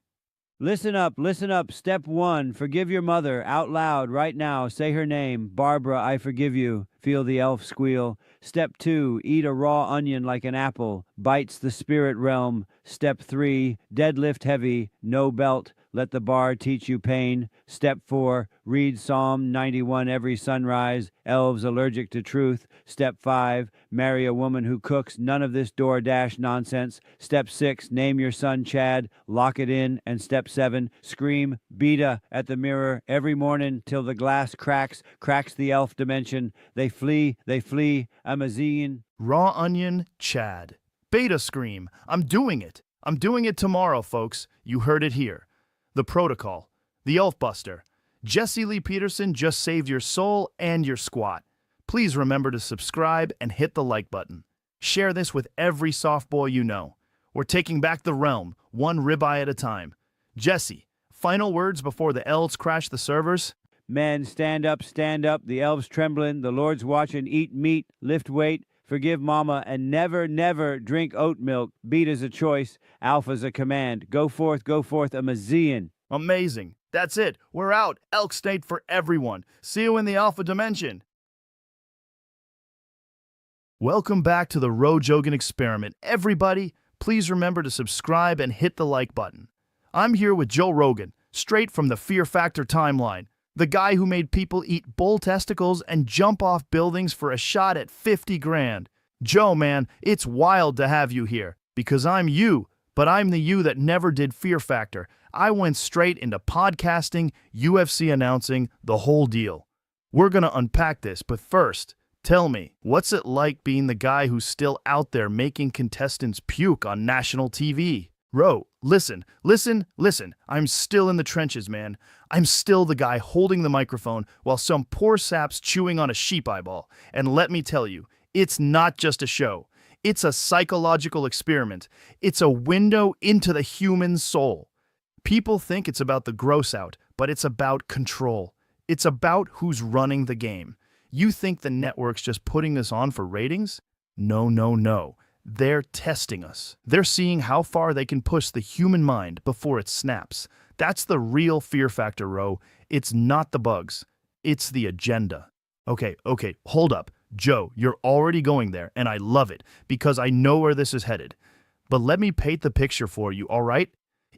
Speaker 5: Listen up. Step 1, forgive your mother out loud right now. Say her name. Barbara, I forgive you. Feel the elf squeal. Step 2, eat a raw onion like an apple. Bites the spirit realm. Step 3, deadlift heavy, no belt. Let the bar teach you pain. Step 4, read Psalm 91 every sunrise. Elves allergic to truth. Step 5, marry a woman who cooks. None of this DoorDash nonsense. Step 6, name your son Chad. Lock it in. And Step 7, scream beta at the mirror every morning till the glass cracks the elf dimension. They flee. I'm a zine.
Speaker 4: Raw onion, Chad. Beta scream. I'm doing it. I'm doing it tomorrow, folks. You heard it here. The protocol. The elf buster. Jesse Lee Peterson just saved your soul and your squat. Please remember to subscribe and hit the like button. Share this with every soft boy you know. We're taking back the realm, one ribeye at a time. Jesse, final words before the elves crash the servers?
Speaker 5: Men, stand up. The elves trembling. The Lord's watching. Eat meat. Lift weight. Forgive mama. And never drink oat milk. Beat is a choice. Alpha's a command. Go forth, I'm a Zean.
Speaker 4: Amazing. That's it. We're out. Elk State for everyone. See you in the Alpha Dimension. Welcome back to the Roe Jogan Experiment. Everybody, please remember to subscribe and hit the like button. I'm here with Joe Rogan, straight from the Fear Factor timeline. The guy who made people eat bull testicles and jump off buildings for a shot at 50 grand. Joe, man, it's wild to have you here, because I'm you, but I'm the you that never did Fear Factor. I went straight into podcasting, UFC announcing, the whole deal. We're gonna unpack this, but first, tell me, what's it like being the guy who's still out there making contestants puke on national TV? Ro, listen. I'm still in the trenches, man. I'm still the guy holding the microphone while some poor sap's chewing on a sheep eyeball. And let me tell you, it's not just a show. It's a psychological experiment. It's a window into the human soul. People think it's about the gross out, but it's about control. It's about who's running the game. You think the network's just putting us on for ratings? No. They're testing us. They're seeing how far they can push the human mind before it snaps. That's the real Fear Factor, Ro. It's not the bugs. It's the agenda. Okay, hold up. Joe, you're already going there, and I love it, because I know where this is headed. But let me paint the picture for you, all right?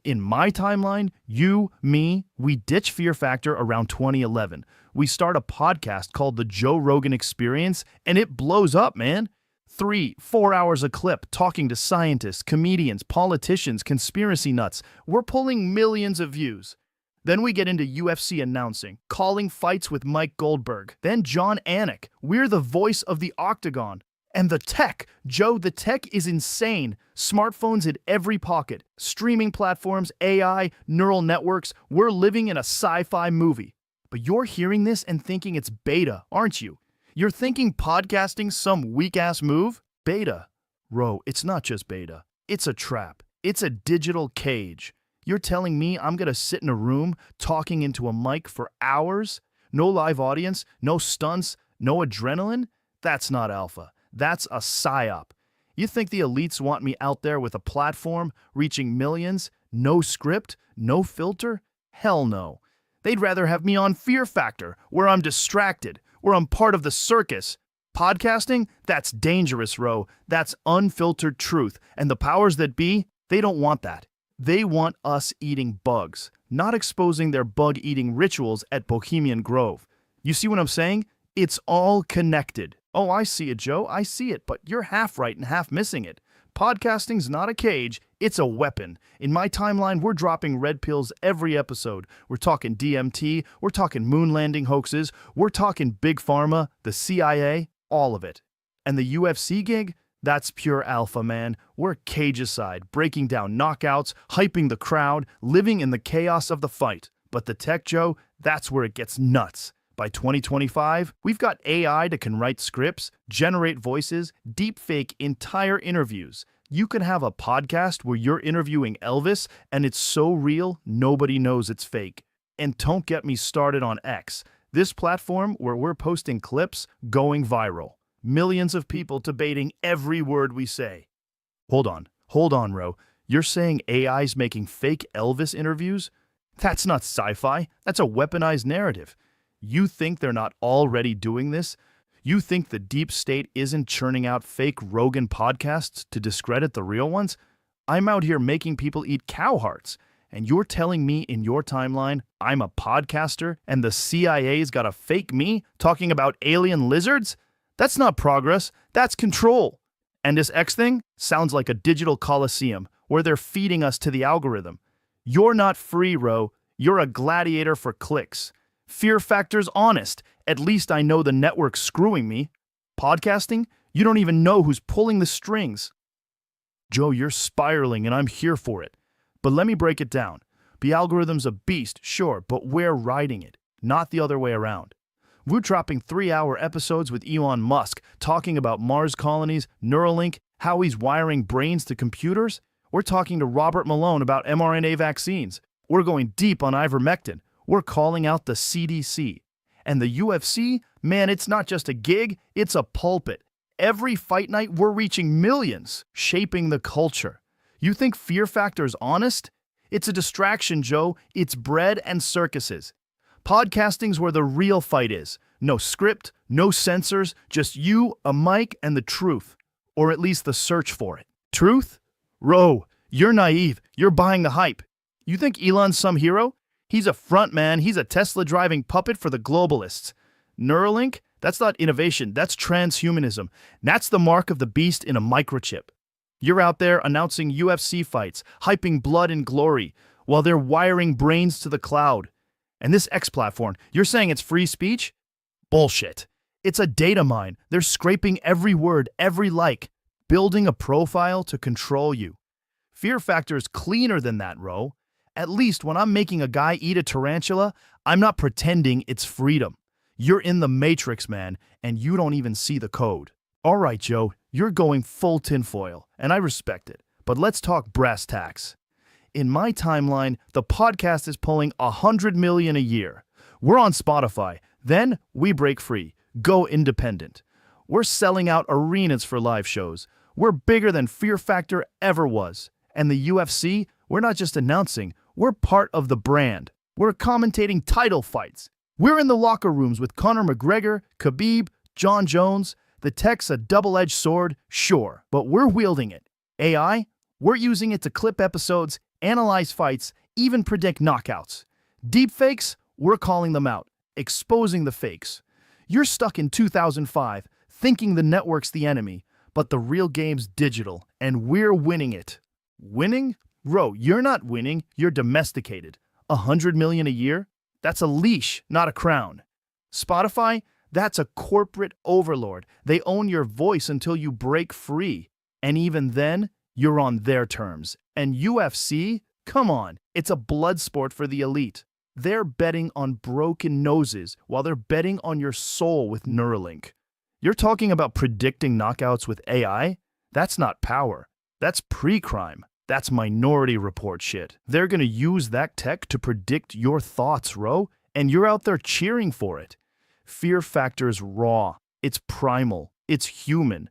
Speaker 4: In my timeline, you, me, we ditch Fear Factor around 2011. We start a podcast called The Joe Rogan Experience, and it blows up, man. 3-4 hours a clip, talking to scientists, comedians, politicians, conspiracy nuts. We're pulling millions of views. Then we get into UFC announcing, calling fights with Mike Goldberg. Then John Anik. We're the voice of the Octagon. And the tech. Joe, the tech is insane. Smartphones in every pocket. Streaming platforms, AI, neural networks. We're living in a sci-fi movie. But you're hearing this and thinking it's beta, aren't you? You're thinking podcasting's some weak-ass move? Beta. Ro, it's not just beta. It's a trap. It's a digital cage. You're telling me I'm going to sit in a room talking into a mic for hours? No live audience, no stunts, no adrenaline? That's not alpha. That's a psyop. You think the elites want me out there with a platform, reaching millions, no script, no filter? Hell no. They'd rather have me on Fear Factor, where I'm distracted, where I'm part of the circus. Podcasting? That's dangerous, Ro. That's unfiltered truth. And the powers that be, they don't want that. They want us eating bugs, not exposing their bug-eating rituals at Bohemian Grove. You see what I'm saying? It's all connected. Oh, I see it, Joe. I see it, but you're half right and half missing it. Podcasting's not a cage, it's a weapon. In my timeline, we're dropping red pills every episode. We're talking DMT, we're talking moon landing hoaxes, we're talking Big Pharma, the CIA, all of it. And the UFC gig? That's pure alpha, man. We're cage-aside, breaking down knockouts, hyping the crowd, living in the chaos of the fight. But the tech, Joe, that's where it gets nuts. By 2025, we've got AI that can write scripts, generate voices, deepfake entire interviews. You can have a podcast where you're interviewing Elvis, and it's so real, nobody knows it's fake. And don't get me started on X, this platform where we're posting clips going viral. Millions of people debating every word we say. Hold on, Ro. You're saying AI's making fake Elvis interviews? That's not sci-fi, that's a weaponized narrative. You think they're not already doing this? You think the deep state isn't churning out fake Rogan podcasts to discredit the real ones? I'm out here making people eat cow hearts, and you're telling me in your timeline I'm a podcaster and the CIA's got to fake me talking about alien lizards? That's not progress, that's control. And this X thing sounds like a digital coliseum where they're feeding us to the algorithm. You're not free, Ro. You're a gladiator for clicks. Fear Factor's honest. At least I know the network's screwing me. Podcasting? You don't even know who's pulling the strings. Joe, you're spiraling and I'm here for it. But let me break it down. The algorithm's a beast, sure, but we're riding it, not the other way around. We're dropping 3-hour episodes with Elon Musk, talking about Mars colonies, Neuralink, how he's wiring brains to computers. We're talking to Robert Malone about mRNA vaccines. We're going deep on ivermectin. We're calling out the CDC. And the UFC, man, it's not just a gig, it's a pulpit. Every fight night, we're reaching millions, shaping the culture. You think Fear Factor's honest? It's a distraction, Joe. It's bread and circuses. Podcasting's where the real fight is. No script, no censors, just you, a mic, and the truth. Or at least the search for it. Truth? Ro, you're naive. You're buying the hype. You think Elon's some hero? He's a front man. He's a Tesla-driving puppet for the globalists. Neuralink? That's not innovation. That's transhumanism. That's the mark of the beast in a microchip. You're out there announcing UFC fights, hyping blood and glory, while they're wiring brains to the cloud. And this X platform, you're saying it's free speech? Bullshit. It's a data mine. They're scraping every word, every like, building a profile to control you. Fear Factor's cleaner than that, Ro. At least when I'm making a guy eat a tarantula, I'm not pretending it's freedom. You're in the Matrix, man, and you don't even see the code. All right, Joe, you're going full tinfoil, and I respect it. But let's talk brass tacks. In my timeline, the podcast is pulling 100 million a year. We're on Spotify. Then we break free, go independent. We're selling out arenas for live shows. We're bigger than Fear Factor ever was. And the UFC, we're not just announcing, we're part of the brand. We're commentating title fights. We're in the locker rooms with Conor McGregor, Khabib, John Jones. The tech's a double-edged sword, sure, but we're wielding it. AI, we're using it to clip episodes, analyze fights, even predict knockouts. Deepfakes, we're calling them out, exposing the fakes. You're stuck in 2005, thinking the network's the enemy, but the real game's digital, and we're winning it. Winning? Ro, you're not winning, you're domesticated. 100 million a year? That's a leash, not a crown. Spotify? That's a corporate overlord. They own your voice until you break free. And even then, you're on their terms. And UFC? Come on, it's a blood sport for the elite. They're betting on broken noses while they're betting on your soul with Neuralink. You're talking about predicting knockouts with AI? That's not power. That's pre-crime. That's Minority Report shit. They're gonna use that tech to predict your thoughts, Ro, and you're out there cheering for it. Fear factor's raw. It's primal. It's human.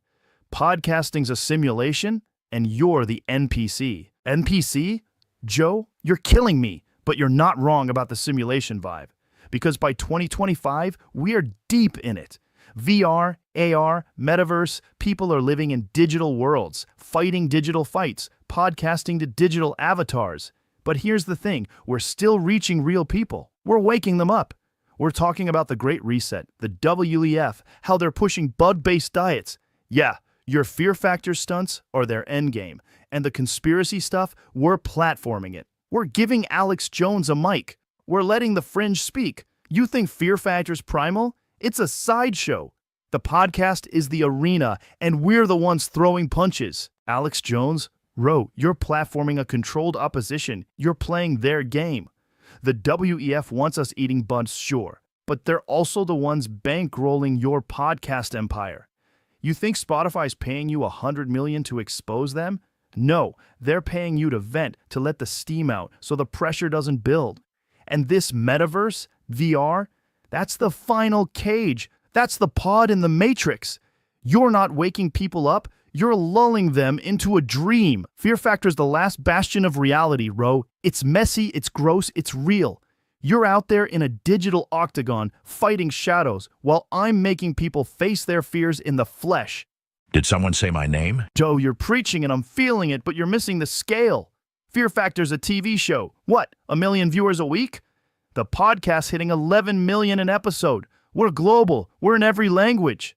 Speaker 4: Podcasting's a simulation, and you're the NPC. NPC? Joe, you're killing me, but you're not wrong about the simulation vibe. Because by 2025, we are deep in it. VR, AR, metaverse, people are living in digital worlds, fighting digital fights, podcasting to digital avatars. But here's the thing, we're still reaching real people. We're waking them up. We're talking about the Great Reset, the WEF, how they're pushing bud-based diets. Yeah, your fear factor stunts are their endgame. And the conspiracy stuff, we're platforming it. We're giving Alex Jones a mic. We're letting the fringe speak. You think fear factor's primal? It's a sideshow. The podcast is the arena, and we're the ones throwing punches. Alex Jones, Ro, you're platforming a controlled opposition. You're playing their game. The WEF wants us eating buds, sure, but they're also the ones bankrolling your podcast empire. You think Spotify's paying you $100 million to expose them? No, they're paying you to vent, to let the steam out so the pressure doesn't build. And this metaverse, VR, that's the final cage. That's the pod in the Matrix. You're not waking people up. You're lulling them into a dream. Fear Factor's the last bastion of reality, Ro. It's messy, it's gross, it's real. You're out there in a digital octagon fighting shadows while I'm making people face their fears in the flesh.
Speaker 2: Did someone say my name?
Speaker 4: Joe, you're preaching and I'm feeling it, but you're missing the scale. Fear Factor's a TV show. What, 1 million viewers a week? The podcast's hitting 11 million an episode. We're global. We're in every language.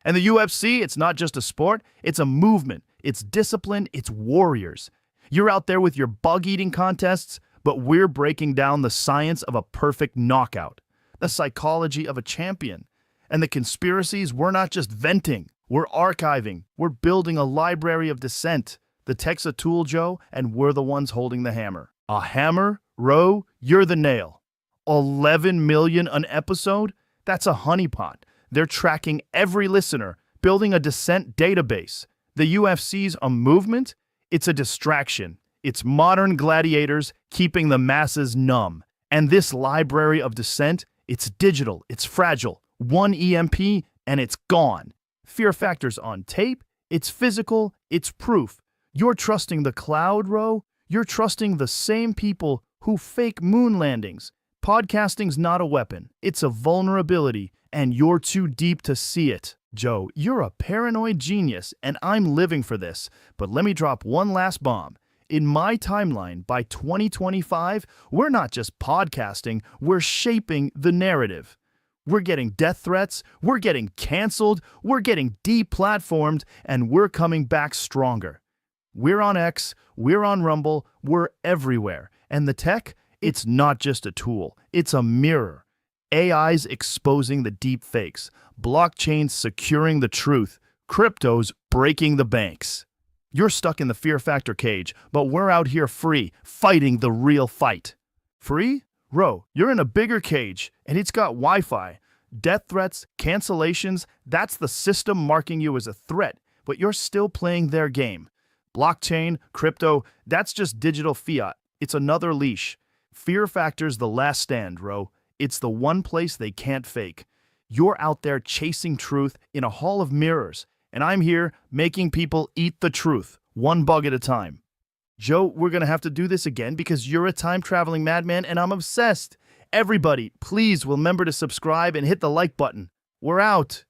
Speaker 4: And the UFC, it's not just a sport, it's a movement. It's discipline, it's warriors. You're out there with your bug-eating contests, but we're breaking down the science of a perfect knockout, the psychology of a champion. And the conspiracies, we're not just venting, we're archiving. We're building a library of dissent. The tech's a tool, Joe, and we're the ones holding the hammer. A hammer? Ro, you're the nail. 11 million an episode? That's a honeypot. They're tracking every listener, building a dissent database. The UFC's a movement? It's a distraction. It's modern gladiators keeping the masses numb. And this library of dissent, it's digital, it's fragile. One EMP, and it's gone. Fear Factor's on tape, it's physical, it's proof. You're trusting the cloud, Ro? You're trusting the same people who fake moon landings. Podcasting's not a weapon, it's a vulnerability, and you're too deep to see it. Joe, you're a paranoid genius, and I'm living for this. But let me drop one last bomb. In my timeline, by 2025, we're not just podcasting, we're shaping the narrative. We're getting death threats, we're getting canceled, we're getting deplatformed, and we're coming back stronger. We're on X, we're on Rumble, we're everywhere. And the tech, it's not just a tool, it's a mirror. AI's exposing the deep fakes, blockchains securing the truth, cryptos breaking the banks. You're stuck in the Fear Factor cage, but we're out here free, fighting the real fight. Free? Ro, you're in a bigger cage, and it's got Wi-Fi. Death threats, cancellations, that's the system marking you as a threat, but you're still playing their game. Blockchain, crypto, that's just digital fiat. It's another leash. Fear Factor's the last stand, Ro. It's the one place they can't fake. You're out there chasing truth in a hall of mirrors, and I'm here making people eat the truth, one bug at a time. Joe, we're going to have to do this again because you're a time-traveling madman and I'm obsessed. Everybody, please remember to subscribe and hit the like button. We're out.